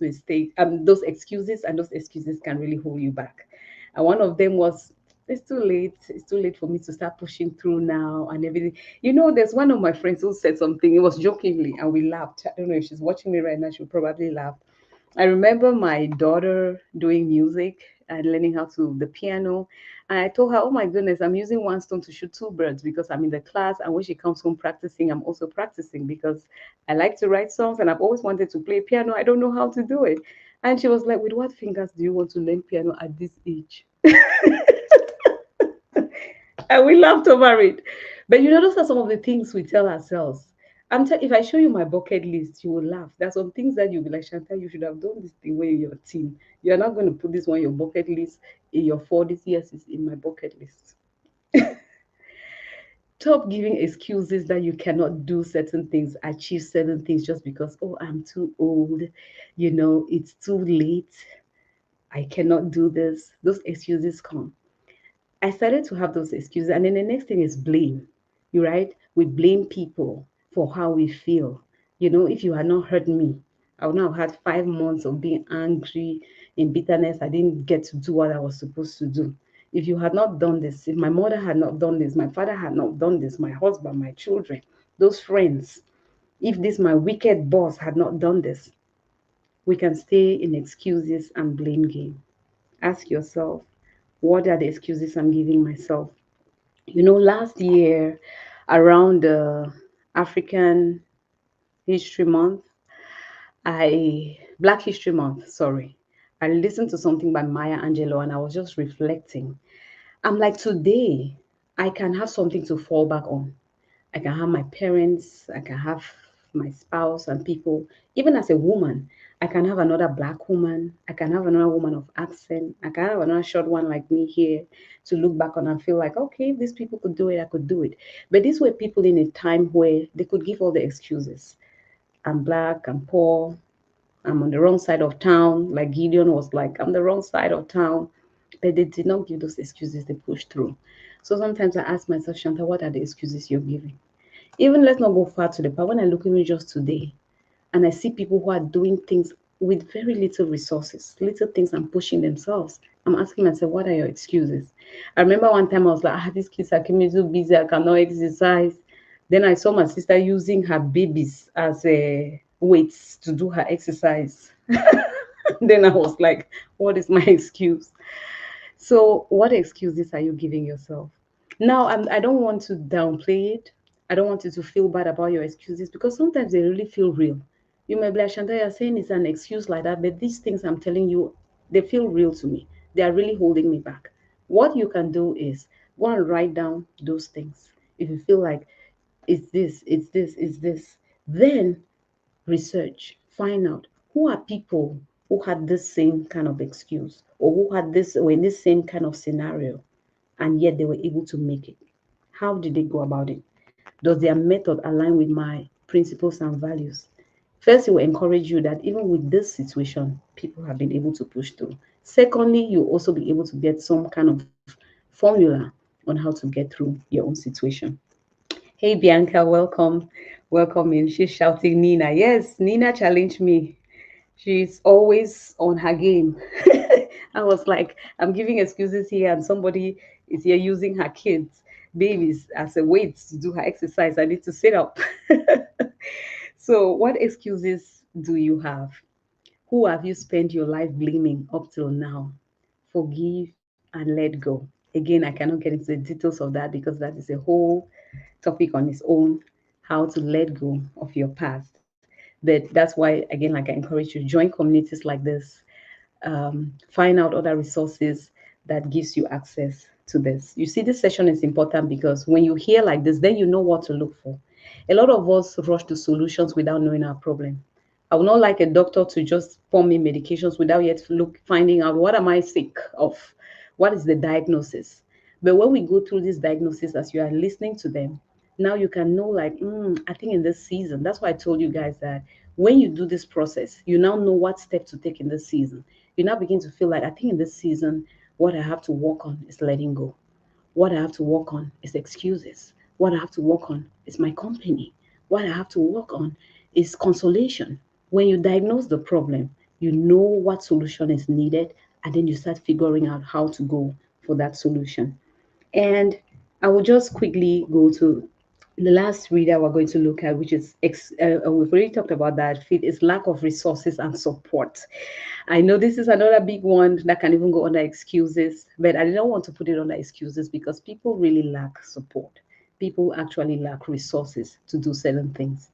excuses, and those excuses can really hold you back. And one of them was, It's too late. It's too late for me to start pushing through now and everything. You know, there's one of my friends who said something. It was jokingly, and we laughed. I don't know if she's watching me right now. She'll probably laugh. I remember my daughter doing music and learning how to the piano. And I told her, "Oh my goodness, I'm using one stone to shoot two birds because I'm in the class, and when she comes home practicing, I'm also practicing because I like to write songs and I've always wanted to play piano. I don't know how to do it." And she was like, "With what fingers do you want to learn piano at this age?" And we laughed over it. But you know, those are some of the things we tell ourselves. If I show you my bucket list, you will laugh. There's some things that you'll be like, Chantal, you should have done this thing when you're your teen. You're not going to put this on your bucket list in your 40s. Yes, it's in my bucket list. Stop giving excuses that you cannot do certain things, achieve certain things just because, oh, I'm too old. You know, it's too late. I cannot do this. Those excuses come. I started to have those excuses. And then the next thing is blame. You right? We blame people for how we feel. You know, if you had not heard me, I would now have had 5 months of being angry in bitterness. I didn't get to do what I was supposed to do. If you had not done this, if my mother had not done this, my father had not done this, my husband, my children, those friends, if this my wicked boss had not done this, we can stay in excuses and blame game. Ask yourself, what are the excuses I'm giving myself? You know, last year around the African History Month, Black History Month, sorry, I listened to something by Maya Angelou and I was just reflecting. I'm like, today, I can have something to fall back on. I can have my parents, I can have my spouse and people. Even as a woman, I can have another black woman, I can have another woman of accent, I can have another short one like me here to look back on and feel like, okay, if these people could do it, I could do it. But these were people in a time where they could give all the excuses. I'm black, I'm poor, I'm on the wrong side of town. Like Gideon was like, I'm the wrong side of town. But they did not give those excuses, they pushed through. So sometimes I ask myself, Shanta, what are the excuses you're giving? Even let's not go far to the part. When I look even just today and I see people who are doing things with very little resources, little things and pushing themselves, I'm asking myself, what are your excuses? I remember one time I was like, these kids are keeping me so busy, I cannot exercise. Then I saw my sister using her babies as weights to do her exercise. Then I was like, what is my excuse? So, what excuses are you giving yourself? Now, I don't want to downplay it. I don't want you to feel bad about your excuses because sometimes they really feel real. You may be like, Shanta, you're saying it's an excuse like that, but these things I'm telling you, they feel real to me. They are really holding me back. What you can do is go and write down those things. If you feel like it's this, then research, find out who are people who had this same kind of excuse or who had this or in this same kind of scenario and yet they were able to make it. How did they go about it? Does their method align with my principles and values? First, it will encourage you that even with this situation, people have been able to push through. Secondly, you'll also be able to get some kind of formula on how to get through your own situation. Hey Bianca, welcome. Welcome in. She's shouting Nina. Yes, Nina challenged me. She's always on her game. I was like, I'm giving excuses here, and somebody is here using her kids, babies, as a weight to do her exercise. I need to sit up. So, what excuses do you have? Who have you spent your life blaming up till now? Forgive and let go. Again, I cannot get into the details of that because that is a whole topic on its own, how to let go of your past. But that's why, again, like I encourage you, join communities like this, find out other resources that gives you access to this. You see, this session is important because when you hear like this, then you know what to look for. A lot of us rush to solutions without knowing our problem. I would not like a doctor to just pour me medications without yet finding out what am I sick of, what is the diagnosis. But when we go through this diagnosis as you are listening to them, now you can know like, I think in this season, that's why I told you guys that when you do this process, you now know what step to take in this season. You now begin to feel like, I think in this season, what I have to work on is letting go. What I have to work on is excuses. What I have to work on is my company. What I have to work on is consolation. When you diagnose the problem, you know what solution is needed, and then you start figuring out how to go for that solution. And I will just quickly go to the last reader we're going to look at, which is we've already talked about that. Fit is lack of resources and support. I know this is another big one that can even go under excuses, but I don't want to put it under excuses because people really lack support. People actually lack resources to do certain things.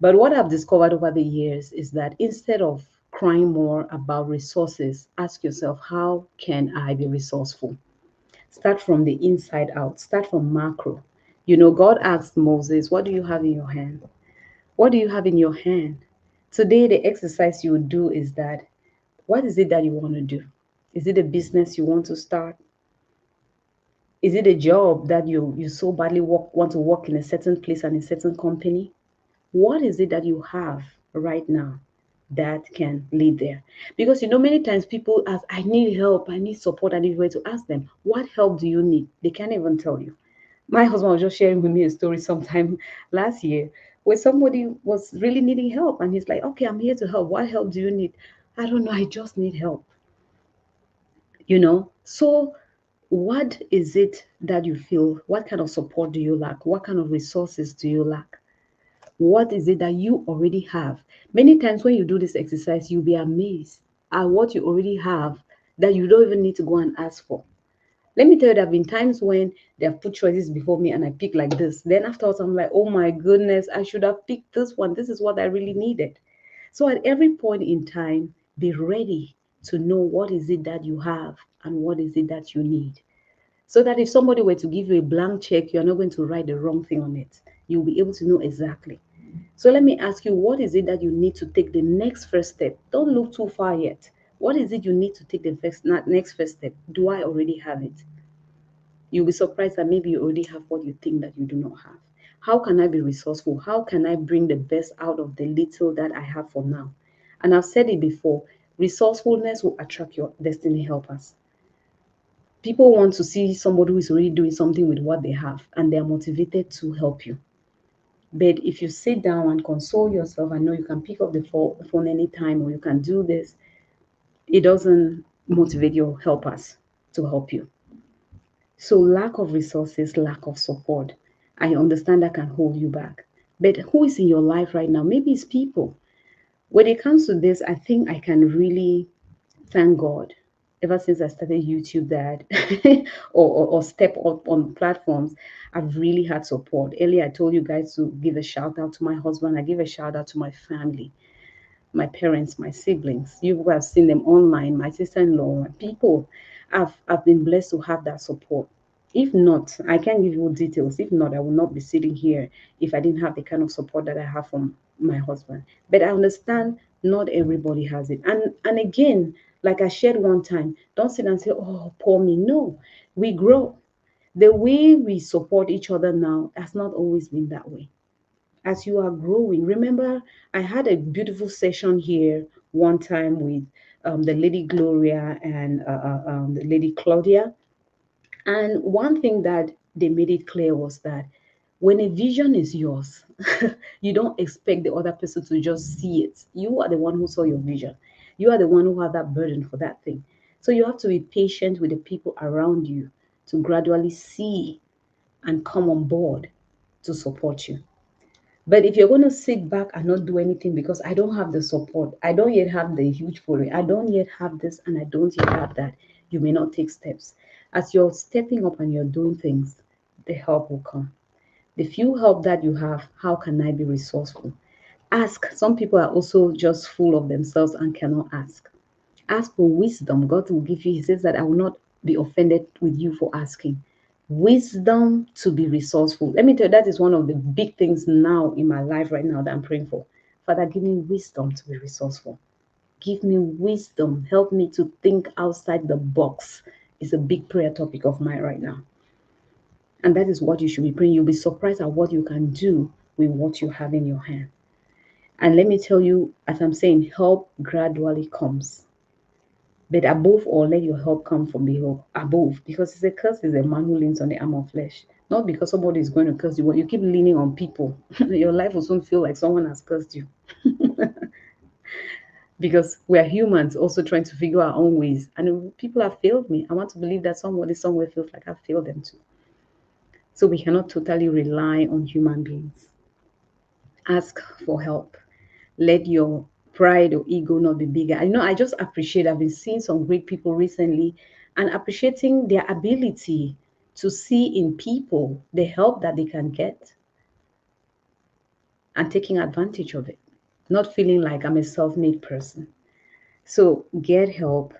But what I've discovered over the years is that instead of crying more about resources, ask yourself, how can I be resourceful? Start from the inside out, start from macro. God asked Moses, what do you have in your hand? What do you have in your hand? Today, the exercise you would do is that, what is it that you want to do? Is it a business you want to start? Is it a job that you so badly want to work in a certain place and a certain company? What is it that you have right now that can lead there? Because many times people ask, I need help, I need support, I need where to ask them, what help do you need? They can't even tell you. My husband was just sharing with me a story sometime last year where somebody was really needing help, and he's like, okay, I'm here to help. What help do you need? I don't know, I just need help. So what is it that you feel? What kind of support do you lack? What kind of resources do you lack? What is it that you already have? Many times when you do this exercise, you'll be amazed at what you already have that you don't even need to go and ask for. Let me tell you, there have been times when they have put choices before me and I pick like this. Then afterwards, I'm like, oh my goodness, I should have picked this one. This is what I really needed. So at every point in time, be ready to know what is it that you have and what is it that you need. So that if somebody were to give you a blank check, you're not going to write the wrong thing on it. You'll be able to know exactly. So let me ask you, what is it that you need to take the next first step? Don't look too far yet. What is it you need to take the next first step? Do I already have it? You'll be surprised that maybe you already have what you think that you do not have. How can I be resourceful? How can I bring the best out of the little that I have for now? And I've said it before, resourcefulness will attract your destiny helpers. People want to see somebody who is already doing something with what they have and they are motivated to help you. But if you sit down and console yourself and know you can pick up the phone anytime or you can do this, it doesn't motivate your helpers to help you. So, lack of resources, lack of support, I understand that can hold you back. But who is in your life right now? Maybe it's people. When it comes to this, I think I can really thank God. Ever since I started YouTube, that or step up on platforms, I've really had support. Earlier, I told you guys to give a shout out to my husband. I give a shout out to my family, my parents, my siblings. You have seen them online, my sister-in-law, my people. I've been blessed to have that support. If not, I can't give you details. If not, I will not be sitting here if I didn't have the kind of support that I have from my husband. But I understand not everybody has it. And again, like I shared one time, don't sit and say, oh, poor me. No, we grow. The way we support each other now has not always been that way. As you are growing, remember, I had a beautiful session here one time with the lady Gloria and the lady Claudia. And one thing that they made it clear was that when a vision is yours, you don't expect the other person to just see it. You are the one who saw your vision. You are the one who had that burden for that thing. So you have to be patient with the people around you to gradually see and come on board to support you. But if you're going to sit back and not do anything because I don't have the support, I don't yet have the huge following, I don't yet have this, and I don't yet have that, you may not take steps. As you're stepping up and you're doing things, the help will come. The few help that you have, how can I be resourceful? Ask. Some people are also just full of themselves and cannot ask. Ask for wisdom. God will give you. He says that I will not be offended with you for asking. Wisdom to be resourceful. Let me tell you, that is one of the big things now in my life right now that I'm praying for. Father, give me wisdom to be resourceful. Give me wisdom. Help me to think outside the box. It's a big prayer topic of mine right now. And that is what you should be praying. You'll be surprised at what you can do with what you have in your hand. And let me tell you, as I'm saying, help gradually comes. But above all, let your help come from above, because it's a curse is a man who leans on the arm of flesh. Not because somebody is going to curse you, but you keep leaning on people. Your life will soon feel like someone has cursed you. because we are humans also trying to figure our own ways. And people have failed me. I want to believe that somebody somewhere feels like I failed them too. So we cannot totally rely on human beings. Ask for help. Let your pride or ego not be bigger. I just appreciate, I've been seeing some great people recently and appreciating their ability to see in people the help that they can get and taking advantage of it, not feeling like I'm a self made person. So get help,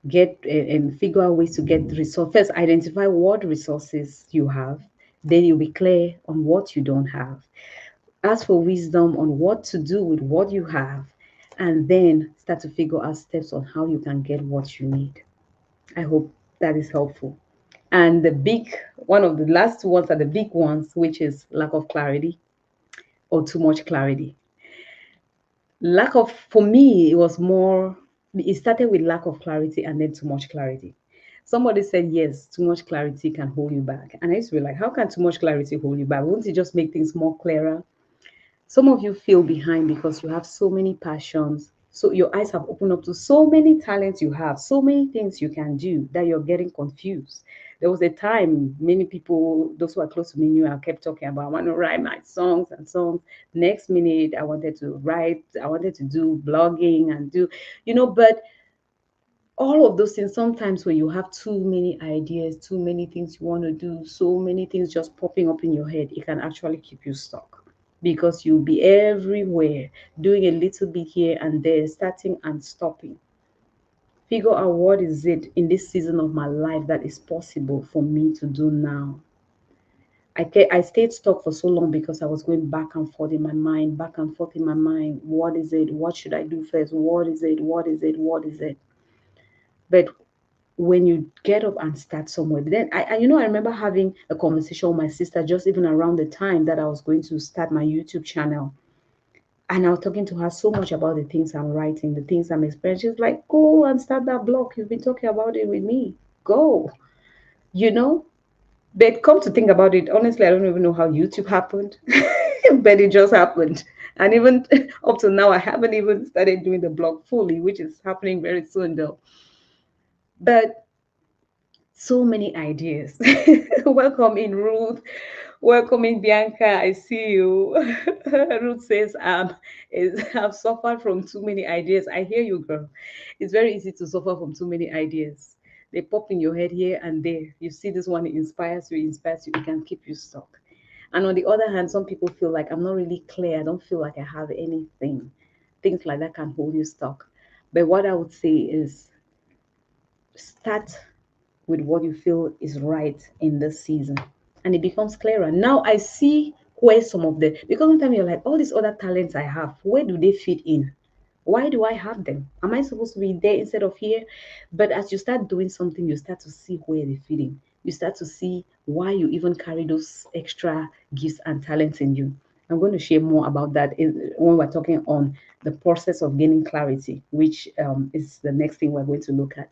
get and figure out ways to get the resource. First, identify what resources you have. Then you'll be clear on what you don't have. Ask for wisdom on what to do with what you have, and then start to figure out steps on how you can get what you need. I hope that is helpful. And the big one of the last two ones are the big ones, which is lack of clarity or too much clarity. Lack of, for me, it was more, it started with lack of clarity and then too much clarity. Somebody said, yes, too much clarity can hold you back. And I used to be like, how can too much clarity hold you back? Won't it just make things more clearer? Some of you feel behind because you have so many passions. So your eyes have opened up to so many talents you have, so many things you can do that you're getting confused. There was a time many people, those who are close to me, knew I kept talking about I want to write my songs and songs. Next minute, I wanted to write, I wanted to do blogging and do, but all of those things, sometimes when you have too many ideas, too many things you want to do, so many things just popping up in your head, it can actually keep you stuck because you'll be everywhere doing a little bit here and there, starting and stopping. Figure out what is it in this season of my life that is possible for me to do now. I stayed stuck for so long because I was going back and forth in my mind, back and forth in my mind. What is it? What should I do first? What is it? What is it? What is it? But when you get up and start somewhere, then I remember having a conversation with my sister just even around the time that I was going to start my YouTube channel. And I was talking to her so much about the things I'm writing, the things I'm experiencing. She's like, go and start that blog. You've been talking about it with me. Go, you know? But come to think about it, honestly, I don't even know how YouTube happened, but it just happened. And even up to now, I haven't even started doing the blog fully, which is happening very soon, though. But so many ideas. Welcome in, Ruth. Welcome in, Bianca. I see you. Ruth says, I've suffered from too many ideas. I hear you, girl. It's very easy to suffer from too many ideas. They pop in your head here and there. You see this one, it inspires you, it can keep you stuck. And on the other hand, some people feel like I'm not really clear. I don't feel like I have anything. Things like that can hold you stuck. But what I would say is start with what you feel is right in this season. And it becomes clearer. Now I see where some of the, because sometimes you're like, all these other talents I have, where do they fit in? Why do I have them? Am I supposed to be there instead of here? But as you start doing something, you start to see where they fit in. You start to see why you even carry those extra gifts and talents in you. I'm going to share more about that when we're talking on the process of gaining clarity, which is the next thing we're going to look at.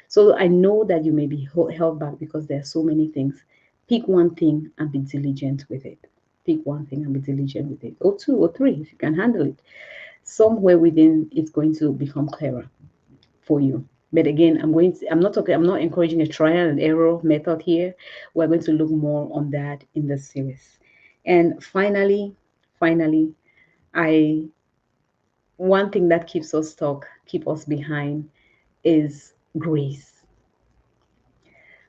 So I know that you may be held back because there are so many things. Pick one thing and be diligent with it. Pick one thing and be diligent with it, or two or three if you can handle it. Somewhere within, it's going to become clearer for you. But again, I'm not encouraging a trial and error method here. We're going to look more on that in the series. And finally, I one thing that keeps us stuck, keep us behind, is grace.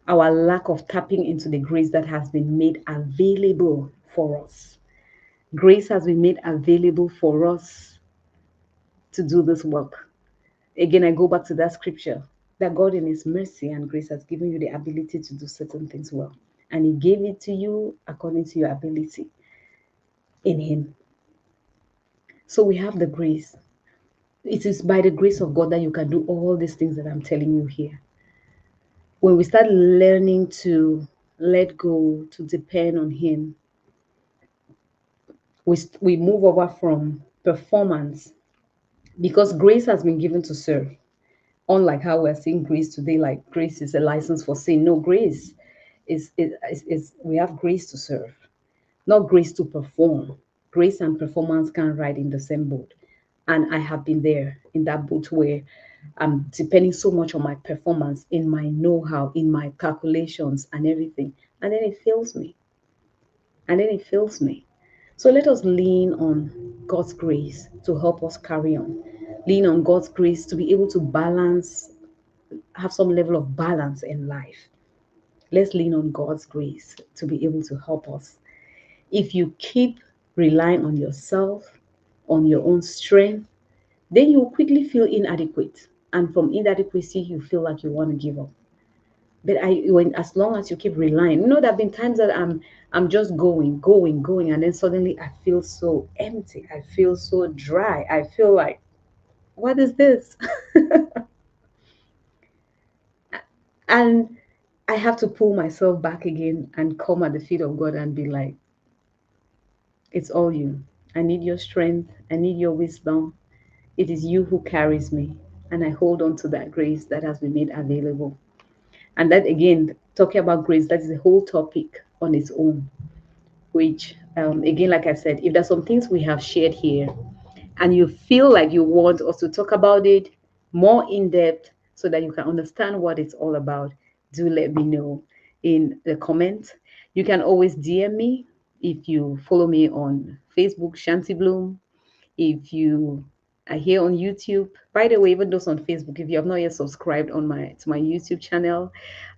Our lack of tapping into the grace that has been made available for us. Grace has been made available for us to do this work. Again, I go back to that scripture that God, in His mercy and grace, has given you the ability to do certain things well. And He gave it to you according to your ability in Him. So we have the grace. It is by the grace of God that you can do all these things that I'm telling you here. When we start learning to let go, to depend on Him, we move over from performance because grace has been given to serve. Unlike how we're seeing grace today, like grace is a license for sin. No, grace is we have grace to serve, not grace to perform. Grace and performance can't ride in the same boat. And I have been there in that boat where I'm depending so much on my performance, in my know how, in my calculations and everything. And then it fails me. And then it fails me. So let us lean on God's grace to help us carry on. Lean on God's grace to be able to balance, have some level of balance in life. Let's lean on God's grace to be able to help us. If you keep relying on yourself, on your own strength, then you quickly feel inadequate. And from inadequacy, you feel like you want to give up. But when as long as you keep relying, there have been times that I'm just going, and then suddenly I feel so empty. I feel so dry. I feel like, what is this? And I have to pull myself back again and come at the feet of God and be like, it's all you. I need your strength. I need your wisdom. It is you who carries me. And I hold on to that grace that has been made available. And that, again, talking about grace, that is a whole topic on its own. Which, again, like I said, if there's some things we have shared here and you feel like you want us to talk about it more in depth so that you can understand what it's all about, do let me know in the comments. You can always DM me if you follow me on Facebook, Shanti Bloom. If you are here on YouTube, by the way, even those on Facebook, if you have not yet subscribed on my to my YouTube channel,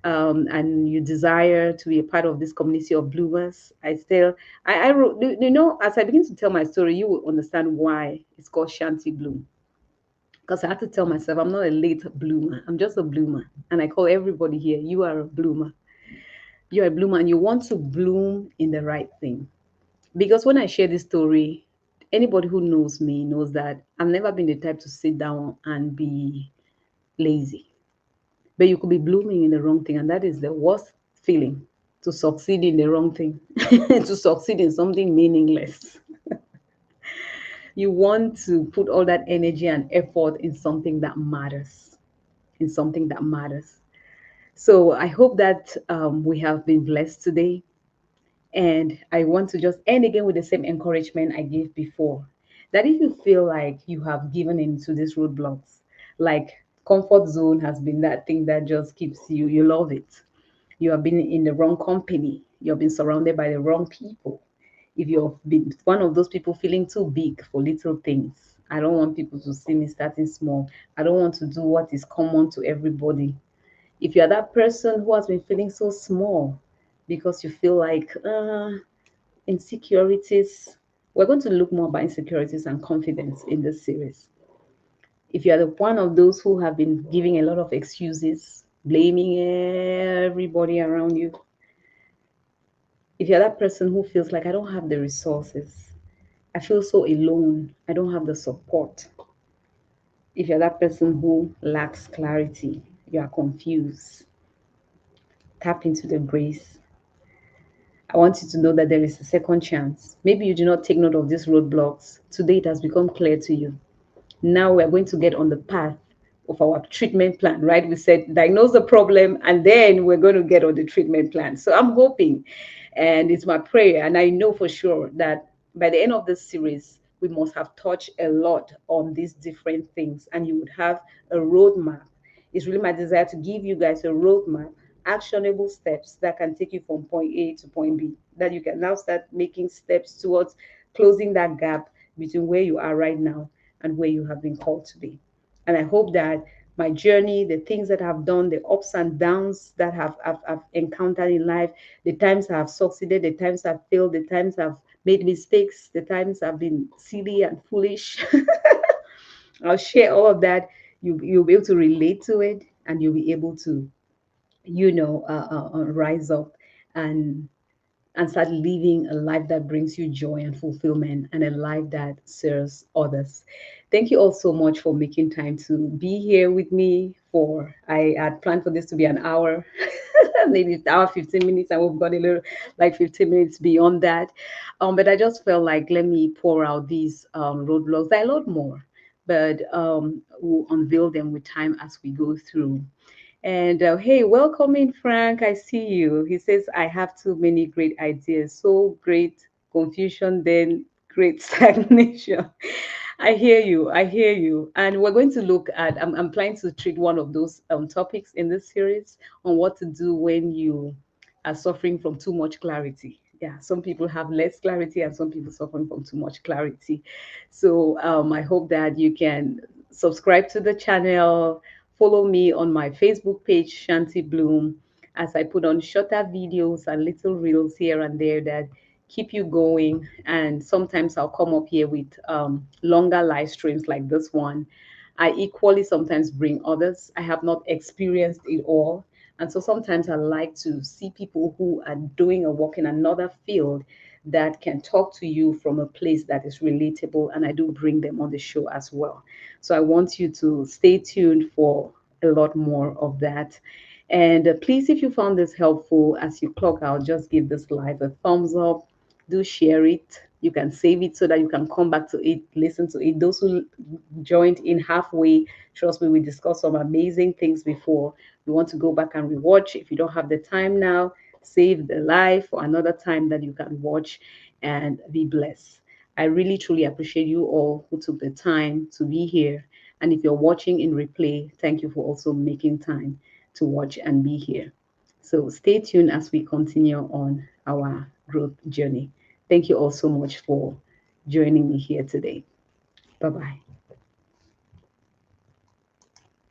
and you desire to be a part of this community of bloomers, I wrote, as I begin to tell my story, you will understand why it's called Shanti Bloom. Because I had to tell myself I'm not a late bloomer, I'm just a bloomer, and I call everybody here, you are a bloomer. You're a bloomer, and you want to bloom in the right thing. Because when I share this story, anybody who knows me knows that I've never been the type to sit down and be lazy. But you could be blooming in the wrong thing, and that is the worst feeling, to succeed in the wrong thing, to succeed in something meaningless. You want to put all that energy and effort in something that matters, in something that matters. So I hope that we have been blessed today. And I want to just end again with the same encouragement I gave before, that if you feel like you have given into these roadblocks, like comfort zone has been that thing that just keeps you love it. You have been in the wrong company, you've been surrounded by the wrong people. If you've been one of those people feeling too big for little things, I don't want people to see me starting small. I don't want to do what is common to everybody. If you're that person who has been feeling so small because you feel like insecurities, we're going to look more about insecurities and confidence in this series. If you're the one of those who have been giving a lot of excuses, blaming everybody around you, if you're that person who feels like I don't have the resources, I feel so alone, I don't have the support. If you're that person who lacks clarity, you are confused, tap into the grace. I want you to know that there is a second chance. Maybe you do not take note of these roadblocks. Today it has become clear to you. Now we're going to get on the path of our treatment plan, right? We said diagnose the problem and then we're going to get on the treatment plan. So I'm hoping, and it's my prayer, and I know for sure that by the end of this series, we must have touched a lot on these different things, and you would have a roadmap. It's really my desire to give you guys a roadmap, actionable steps that can take you from point A to point B, that you can now start making steps towards closing that gap between where you are right now and where you have been called to be. And I hope that my journey, the things that I've done, the ups and downs that I've encountered in life, the times I've succeeded, the times I've failed, the times I've made mistakes, the times I've been silly and foolish. I'll share all of that. You'll be able to relate to it, and you'll be able to, rise up and start living a life that brings you joy and fulfillment, and a life that serves others. Thank you all so much for making time to be here with me. I had planned for this to be an hour, maybe an hour, 15 minutes, and we've got a little like 15 minutes beyond that. But I just felt like let me pour out these roadblocks. There are a lot more, but we'll unveil them with time as we go through. And hey, welcome in, Frank. I see you. He says, I have too many great ideas. So great confusion, then great stagnation. I hear you. I hear you. And we're going to look at, I'm planning to treat one of those topics in this series on what to do when you are suffering from too much clarity. Yeah, some people have less clarity and some people suffering from too much clarity. So I hope that you can subscribe to the channel, follow me on my Facebook page, Shanti Bloom, as I put on shorter videos and little reels here and there that keep you going. And sometimes I'll come up here with longer live streams like this one. I equally sometimes bring others. I have not experienced it all. And so sometimes I like to see people who are doing a work in another field that can talk to you from a place that is relatable. And I do bring them on the show as well. So I want you to stay tuned for a lot more of that. And please, if you found this helpful as you clock out, just give this live a thumbs up. Do share it. You can save it so that you can come back to it, listen to it. Those who joined in halfway, trust me, we discussed some amazing things before. You want to go back and rewatch. If you don't have the time now, save the live for another time that you can watch and be blessed. I really truly appreciate you all who took the time to be here. And if you're watching in replay, thank you for also making time to watch and be here. So stay tuned as we continue on our growth journey. Thank you all so much for joining me here today. Bye bye.